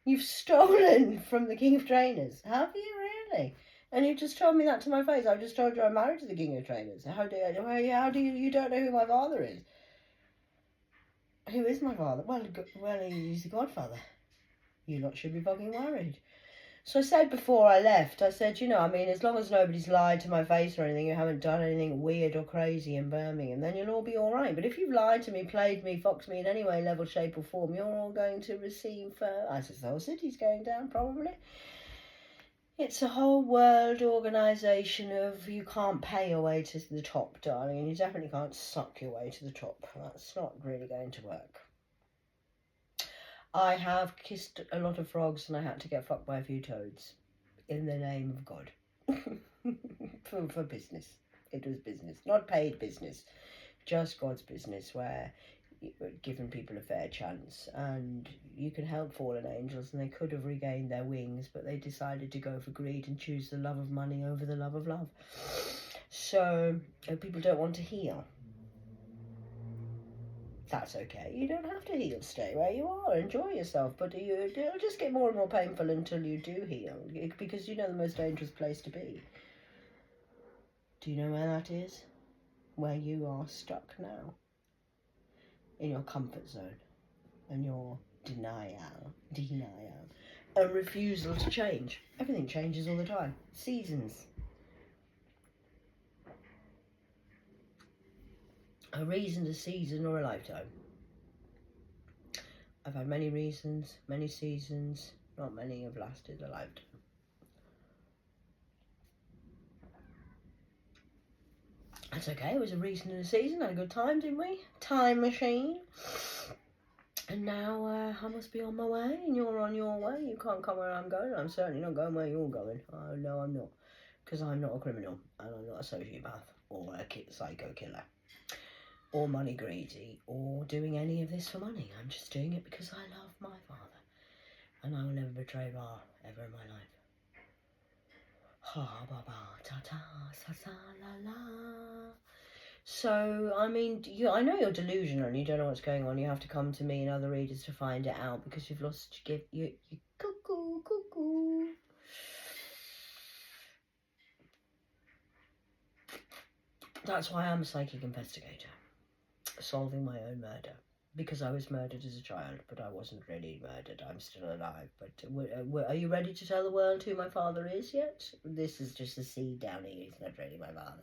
You've stolen from the King of Trainers. Have you really? And you just told me that to my face. I just told you I'm married to the King of Trainers. How do you don't know who my father is? Who is my father? Well, he's the godfather. You lot should be fucking worried. So I said before I left, I said, you know, I mean, as long as nobody's lied to my face or anything, you haven't done anything weird or crazy in Birmingham, then you'll all be all right. But if you've lied to me, played me, foxed me in any way, level, shape or form, you're all going to receive, I said, the whole city's going down, probably. It's a whole world organisation of you can't pay your way to the top, darling, and you definitely can't suck your way to the top. That's not really going to work. I have kissed a lot of frogs and I had to get fucked by a few toads. In the name of God. for business. It was business. Not paid business. Just God's business, where you're giving people a fair chance. And you can help fallen angels, and they could have regained their wings, but they decided to go for greed and choose the love of money over the love of love. So people don't want to heal. That's okay. You don't have to heal. Stay where you are. Enjoy yourself. But it'll just get more and more painful until you do heal. Because you know the most dangerous place to be. Do you know where that is? Where you are stuck now. In your comfort zone. And your denial. A refusal to change. Everything changes all the time. Seasons. A reason, a season, or a lifetime. I've had many reasons, many seasons. Not many have lasted a lifetime. That's okay. It was a reason and a season. Had a good time, didn't we? Time machine. And now I must be on my way, and you're on your way. You can't come where I'm going. I'm certainly not going where you're going. Oh, no, I'm not. Because I'm not a criminal, and I'm not a sociopath, or a psycho killer, or money greedy, or doing any of this for money. I'm just doing it because I love my father, and I will never betray Ra ever in my life. Ha ba ba ta ta sa sa la la. So, I mean, I know you're delusional and you don't know what's going on. You have to come to me and other readers to find it out because you've lost your cuckoo. That's why I'm a psychic investigator, solving my own murder. Because I was murdered as a child, but I wasn't really murdered. I'm still alive. But are you ready to tell the world who my father is yet? This is just a seed down here. He's not really my father.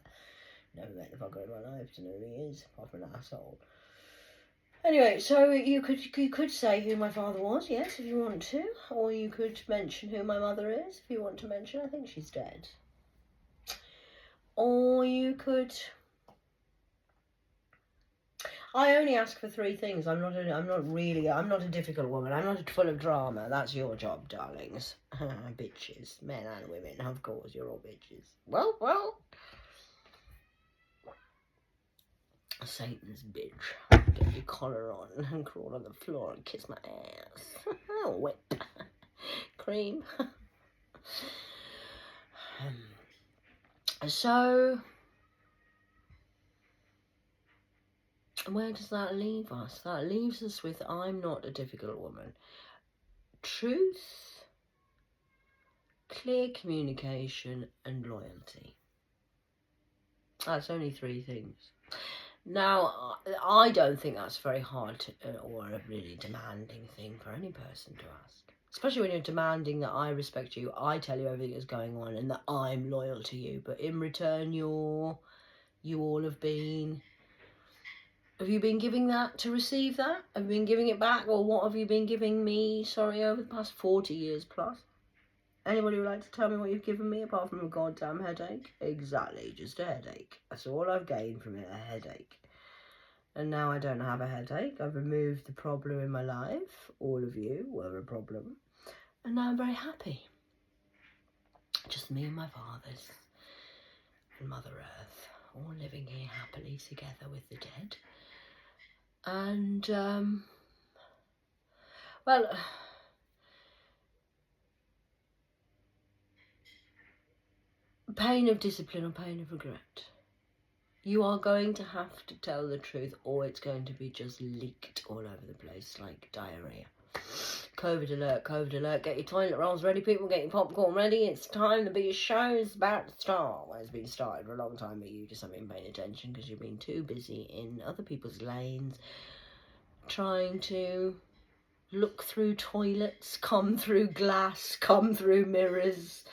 Never met the fucker in my life to know who he is, apart from an asshole. Anyway, so you could say who my father was, yes, if you want to, or you could mention who my mother is, if you want to mention. I think she's dead. Or you could. I only ask for 3 things. I'm not a difficult woman. I'm not full of drama. That's your job, darlings. Bitches, men and women. Of course, you're all bitches. Well. Satan's bitch. Get your collar on and crawl on the floor and kiss my ass. Whip. Cream. So, where does that leave us? That leaves us with I'm not a difficult woman. Truth, clear communication, and loyalty. That's only 3 things. Now, I don't think that's very hard or a really demanding thing for any person to ask. Especially when you're demanding that I respect you, I tell you everything that's going on, and that I'm loyal to you. But in return, you all have been... Have you been giving that to receive that? Have you been giving it back? Or what have you been giving me, over the past 40 years plus? Anybody would like to tell me what you've given me apart from a goddamn headache? Exactly, just a headache. That's all I've gained from it, a headache. And now I don't have a headache. I've removed the problem in my life. All of you were a problem. And now I'm very happy. Just me and my fathers and Mother Earth, all living here happily together with the dead. And, well, pain of discipline or pain of regret. You are going to have to tell the truth, or it's going to be just leaked all over the place like diarrhea. COVID alert, get your toilet rolls ready, people, get your popcorn ready. It's time, the biggest show is about to start. Well, it's been started for a long time, but you just haven't been paying attention because you've been too busy in other people's lanes, trying to look through toilets, come through glass, come through mirrors,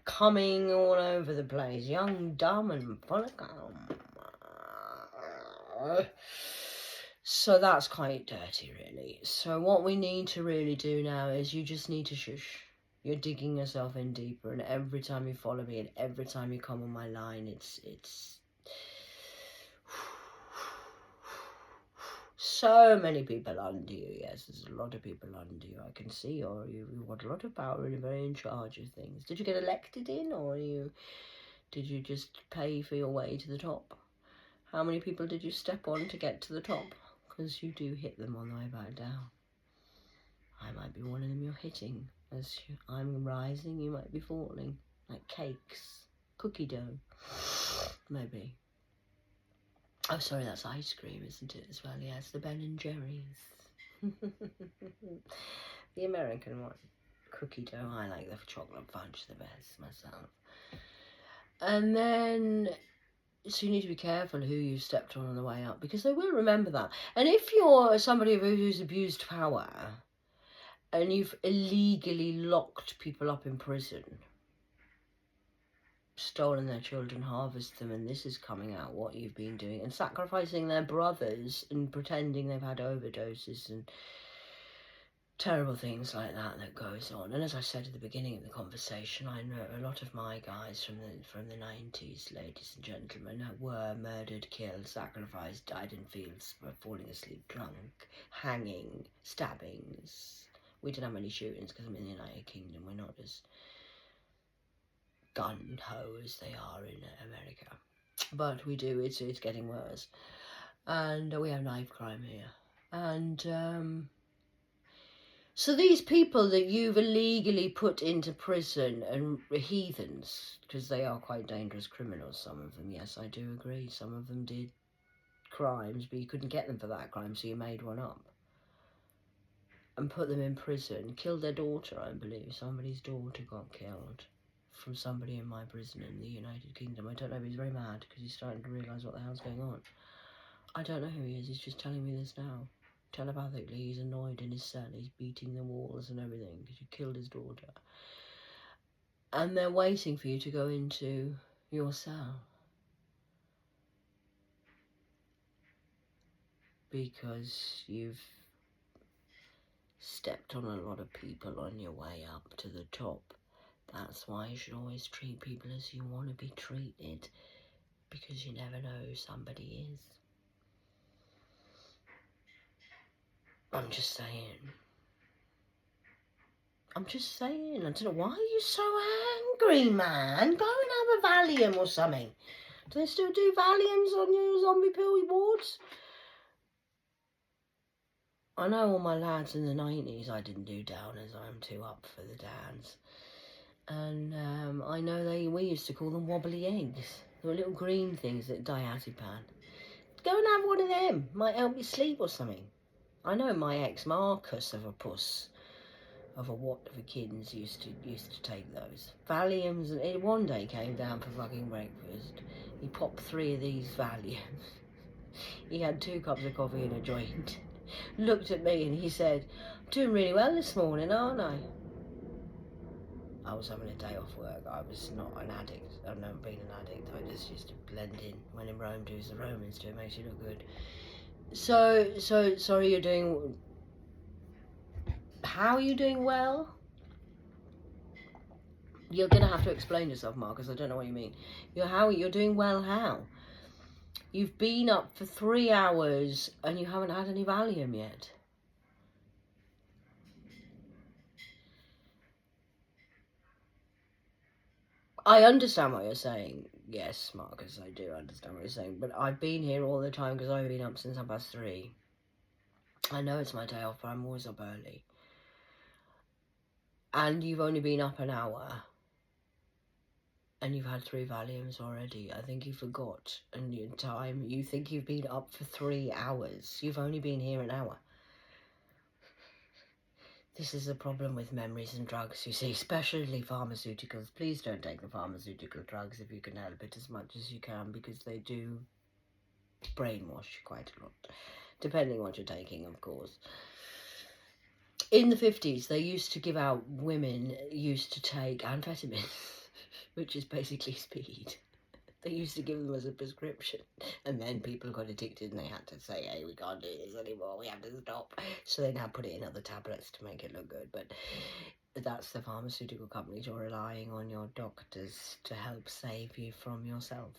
coming all over the place, young, dumb, and full of gum. So that's quite dirty, really. So what we need to really do now is you just need to shush. You're digging yourself in deeper, and every time you follow me and every time you come on my line, it's so many people under you. Yes, there's a lot of people under you. I can see, or you've got a lot of power and you're very in charge of things. Did you get elected in, or did you just pay for your way to the top? How many people did you step on to get to the top? Because you do hit them on the way back down. I might be one of them you're hitting. As I'm rising, you might be falling. Like cakes. Cookie dough. Maybe. Oh, sorry, that's ice cream, isn't it, as well? Yes, the Ben & Jerry's. The American one. Cookie dough. I like the chocolate fudge the best myself. And then... So you need to be careful who you stepped on the way up, because they will remember that. And if you're somebody who's abused power and you've illegally locked people up in prison, stolen their children, harvested them, and this is coming out what you've been doing, and sacrificing their brothers and pretending they've had overdoses and terrible things like that goes on. And as I said at the beginning of the conversation, I know a lot of my guys from the 90s, ladies and gentlemen, were murdered, killed, sacrificed, died in fields, falling asleep, drunk, hanging, stabbings. We didn't have many shootings because I'm in the United Kingdom. We're not as gun-ho as they are in America, but we do. It's getting worse, and we have knife crime here, and so these people that you've illegally put into prison and heathens, because they are quite dangerous criminals, some of them, yes, I do agree, some of them did crimes, but you couldn't get them for that crime, so you made one up. And put them in prison, killed their daughter, I believe. Somebody's daughter got killed from somebody in my prison in the United Kingdom. I don't know, but he's very mad because he's starting to realise what the hell's going on. I don't know who he is, he's just telling me this now. Telepathically, he's annoyed in his cell, he's beating the walls and everything because you killed his daughter. And they're waiting for you to go into your cell. Because you've stepped on a lot of people on your way up to the top. That's why you should always treat people as you want to be treated, because you never know who somebody is. I'm just saying. I don't know, why are you so angry, man? Go and have a Valium or something. Do they still do Valiums on your zombie pill wards? I know all my lads in the 90s, I didn't do downers, I'm too up for the downs. And I know we used to call them wobbly eggs. They were little green things that diazepam. Go and have one of them, might help you sleep or something. I know my ex Marcus of a puss, of a kids used to take those. Valiums, and he one day came down for fucking breakfast. He popped 3 of these Valiums. He had 2 cups of coffee and a joint. Looked at me and he said, I'm doing really well this morning, aren't I? I was having a day off work. I was not an addict. I've never been an addict. I just used to blend in. When in Rome, do as the Romans do. It makes you look good. So sorry, you're doing... How are you doing well? You're going to have to explain yourself, Marcus. I don't know what you mean. You're doing well how? You've been up for 3 hours and you haven't had any Valium yet. I understand what you're saying. Yes, Marcus, I do understand what you're saying. But I've been here all the time because I've been up since 3:30. I know it's my day off, but I'm always up early. And you've only been up an hour. And you've had 3 Valiums already. I think you forgot in your time. You think you've been up for 3 hours. You've only been here an hour. This is a problem with memories and drugs, you see, especially pharmaceuticals. Please don't take the pharmaceutical drugs if you can help it as much as you can, because they do brainwash you quite a lot, depending what you're taking, of course. In the 50s, they used to give out, women used to take amphetamines, which is basically speed. They used to give them as a prescription, and then people got addicted and they had to say, hey, we can't do this anymore, we have to stop. So they now put it in other tablets to make it look good. But that's the pharmaceutical companies. You're relying on your doctors to help save you from yourself.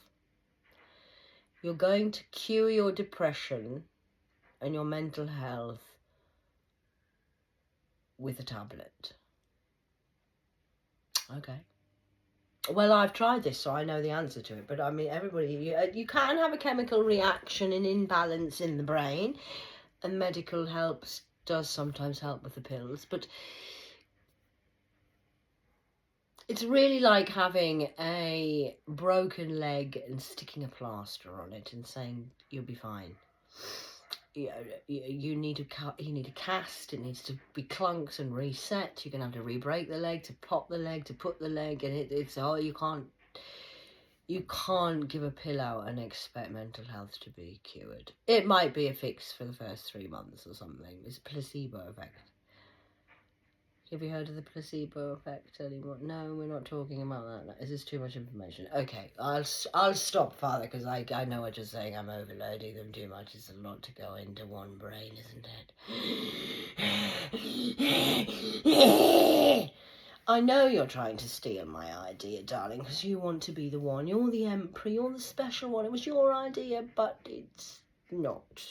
You're going to cure your depression and your mental health with a tablet. Okay. Well, I've tried this, so I know the answer to it. But I mean, everybody, you can have a chemical reaction and imbalance in the brain, and medical helps does sometimes help with the pills. But it's really like having a broken leg and sticking a plaster on it and saying you'll be fine. You need a cast. It needs to be clunked and reset. You're gonna have to re-break the leg, to pop the leg, to put the leg, and it's you can't give a pill out and expect mental health to be cured. It might be a fix for the first 3 months or something. It's a placebo effect. Have you heard of the placebo effect anymore? No, we're not talking about that. This is too much information. Okay, I'll stop, Father, because I know what you're saying. I'm overloading them too much. It's a lot to go into one brain, isn't it? I know you're trying to steal my idea, darling, because you want to be the one. You're the emperor. You're the special one. It was your idea, but it's not.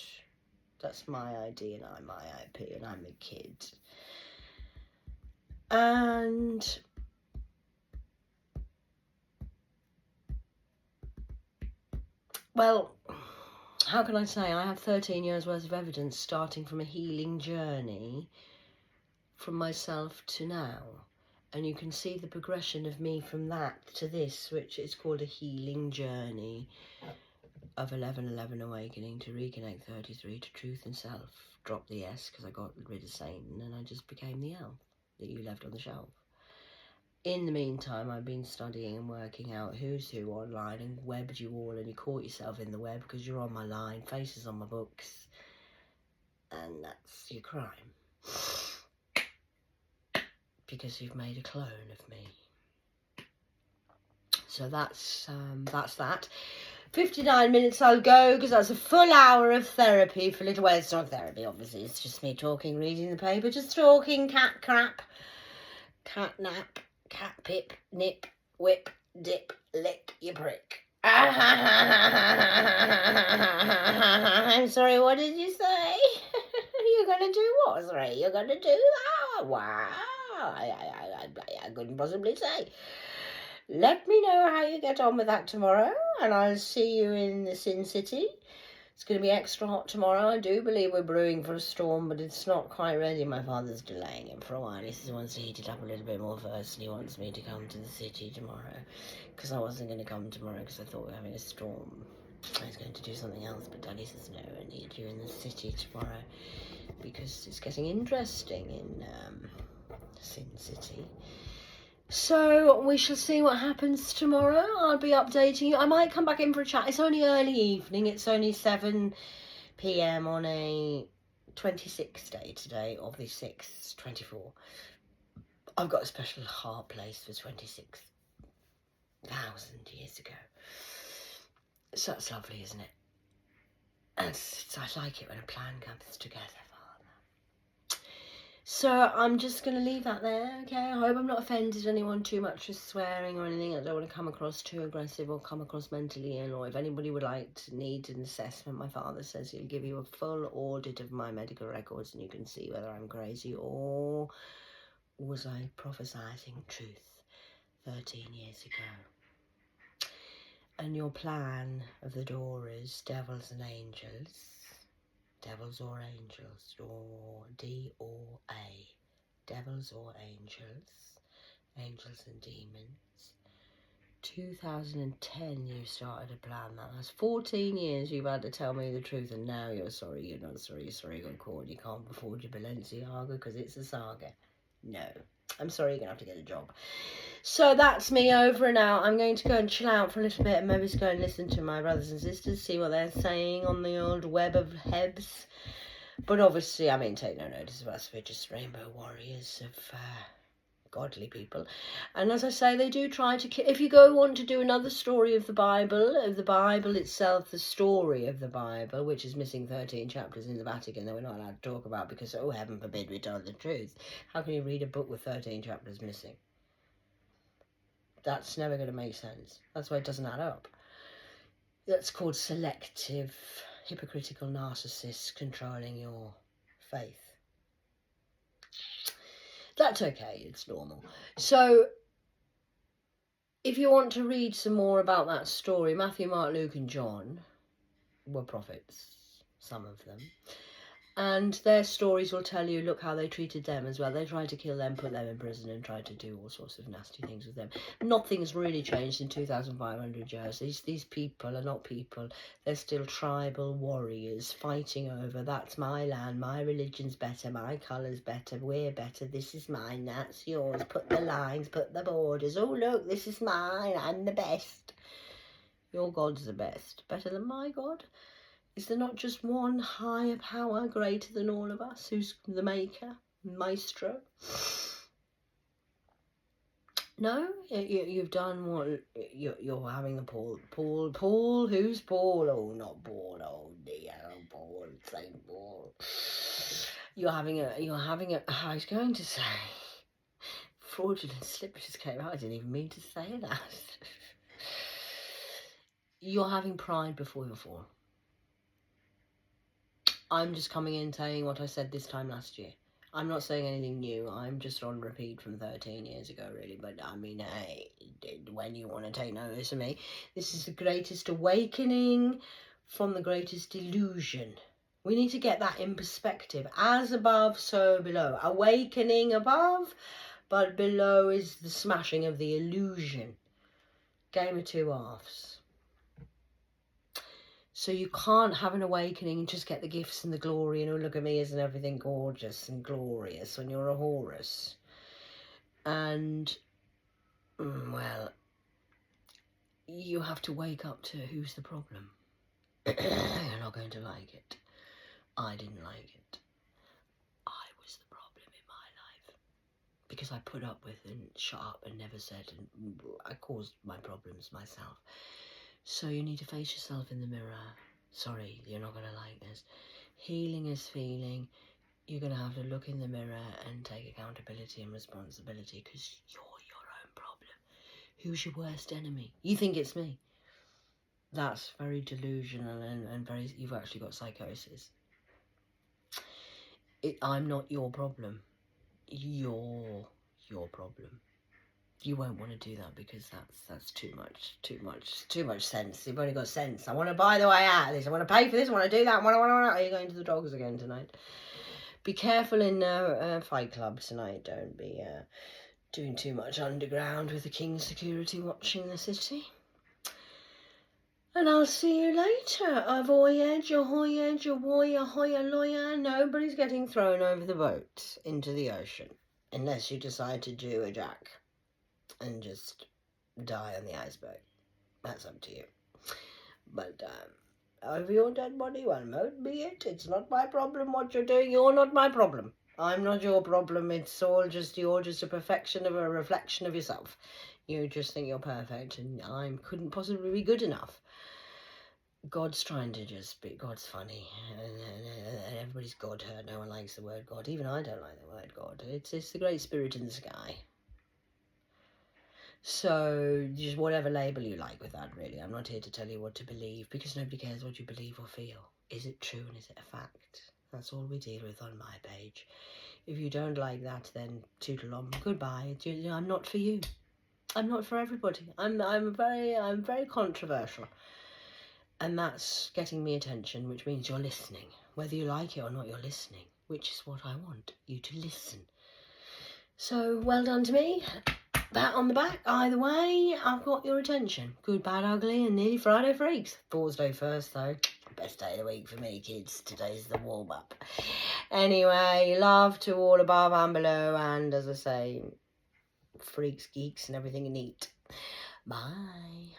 That's my idea, and I'm my IP, and I'm the kid. And well, how can I say? I have 13 years worth of evidence starting from a healing journey from myself to now. And you can see the progression of me from that to this, which is called a healing journey. of 11:11 awakening to reconnect 33 to truth and self. Drop the S because I got rid of Satan and I just became the L that you left on the shelf. In the meantime, I've been studying and working out who's who online and webbed you all, and you caught yourself in the web because you're on my line, faces on my books, and that's your crime. Because you've made a clone of me. So that's that. 59 minutes I'll go, because that's a full hour of therapy for little... Well, it's not therapy, obviously. It's just me talking, reading the paper, just talking cat crap. Cat nap, cat pip, nip, whip, dip, lick, you prick. I'm sorry, what did you say? You're going to do what, sorry? You're going to do that? Wow. I couldn't possibly say. Let me know how you get on with that tomorrow, and I'll see you in the Sin City. It's going to be extra hot tomorrow. I do believe we're brewing for a storm, but it's not quite ready. My father's delaying it for a while. He wants to heat it up a little bit more first, and he wants me to come to the city tomorrow, because I wasn't going to come tomorrow because I thought we were having a storm. I was going to do something else, but Daddy says, no, I need you in the city tomorrow, because it's getting interesting in Sin City. So we shall see what happens tomorrow. I'll be updating you. I might come back in for a chat. It's only early evening. It's only 7 p.m. on a 26th day today of the 6th, 24. I've got a special heart place for 26,000 years ago. So that's lovely, isn't it? I like it when a plan comes together. So I'm just going to leave that there, okay? I hope I'm not offended anyone too much with swearing or anything. I don't want to come across too aggressive or come across mentally ill. Or if anybody would like to need an assessment, my father says he'll give you a full audit of my medical records and you can see whether I'm crazy or was I prophesying truth 13 years ago. And your plan of the door is devils and angels. Devils or angels, or D-O-A, devils or angels, angels and demons. 2010 you started a plan that has 14 years you've had to tell me the truth, and now you're sorry, you're not sorry, you're sorry you got caught, you can't afford your Balenciaga because it's a saga. No, I'm sorry, you're going to have to get a job. So that's me over and out. I'm going to go and chill out for a little bit and maybe just go and listen to my brothers and sisters, see what they're saying on the old web of Hebs. But obviously, I mean, take no notice of us. We're just rainbow warriors of godly people. And as I say, they do try to... If you want to do another story of the Bible itself, the story of the Bible, which is missing 13 chapters in the Vatican that we're not allowed to talk about because, oh, heaven forbid we tell the truth. How can you read a book with 13 chapters missing? That's never going to make sense. That's why it doesn't add up. That's called selective, hypocritical narcissists controlling your faith. That's okay, it's normal. So, if you want to read some more about that story, Matthew, Mark, Luke and John were prophets, some of them. And their stories will tell you, look how they treated them as well. They tried to kill them, put them in prison and tried to do all sorts of nasty things with them. Nothing's really changed in 2,500 years. These people are not people. They're still tribal warriors fighting over, that's my land, my religion's better, my colour's better, we're better, this is mine, that's yours, put the lines, put the borders, oh look, this is mine, I'm the best. Your God's the best. Better than my God? Is there not just one higher power greater than all of us, who's the maker, maestro? No? You've done what? You're having the Paul, who's Paul? Oh, not Paul, oh dear, oh, Paul, Saint Paul. You're having a, I was going to say, fraudulent slip just came out, I didn't even mean to say that. You're having pride before your fall. I'm just coming in saying what I said this time last year. I'm not saying anything new. I'm just on repeat from 13 years ago, really. But, I mean, hey, when you want to take notice of me, this is the greatest awakening from the greatest illusion. We need to get that in perspective. As above, so below. Awakening above, but below is the smashing of the illusion. Game of two halves. So you can't have an awakening and just get the gifts and the glory and, oh, look at me, isn't everything gorgeous and glorious when you're a Horus? And, well, you have to wake up to who's the problem. You're not going to like it. I didn't like it. I was the problem in my life. Because I put up with and shut up and never said, and I caused my problems myself. So you need to face yourself in the mirror. Sorry, you're not going to like this. Healing is feeling. You're going to have to look in the mirror and take accountability and responsibility, because you're your own problem. Who's your worst enemy? You think it's me. That's very delusional and very, you've actually got psychosis. I'm not your problem. You're your problem. You won't want to do that, because that's too much sense. You've only got sense. I want to buy the way out of this. I want to pay for this. I want to do that. Are you going to the dogs again tonight? Be careful in Fight Club tonight. Don't be doing too much underground with the King's security watching the city. And I'll see you later. Voyage, ahoyage, ahoy, ahoy, lawyer. Nobody's getting thrown over the boat into the ocean, unless you decide to do a jack and just die on the iceberg. That's up to you. But over your dead body, well, mote be it. It's not my problem what you're doing. You're not my problem. I'm not your problem. It's all just, you're just a perfection of a reflection of yourself. You just think you're perfect, and I couldn't possibly be good enough. God's trying to just be, God's funny, and everybody's God hurt. No one likes the word God. Even I don't like the word God. It's the great spirit in the sky. So just whatever label you like with that, really. I'm not here to tell you what to believe, because nobody cares what you believe or feel. Is it true and is it a fact? That's all we deal with on my page. If you don't like that, then toodle on. Goodbye. I'm not for you. I'm not for everybody. I'm very controversial. And that's getting me attention, which means you're listening. Whether you like it or not, you're listening, which is what I want, you to listen. So, well done to me. Pat on the back. Either way, I've got your attention. Good, bad, ugly, and nearly Friday freaks. Thursday first, though. Best day of the week for me, kids. Today's the warm-up. Anyway, love to all above and below, and as I say, freaks, geeks, and everything neat. Bye.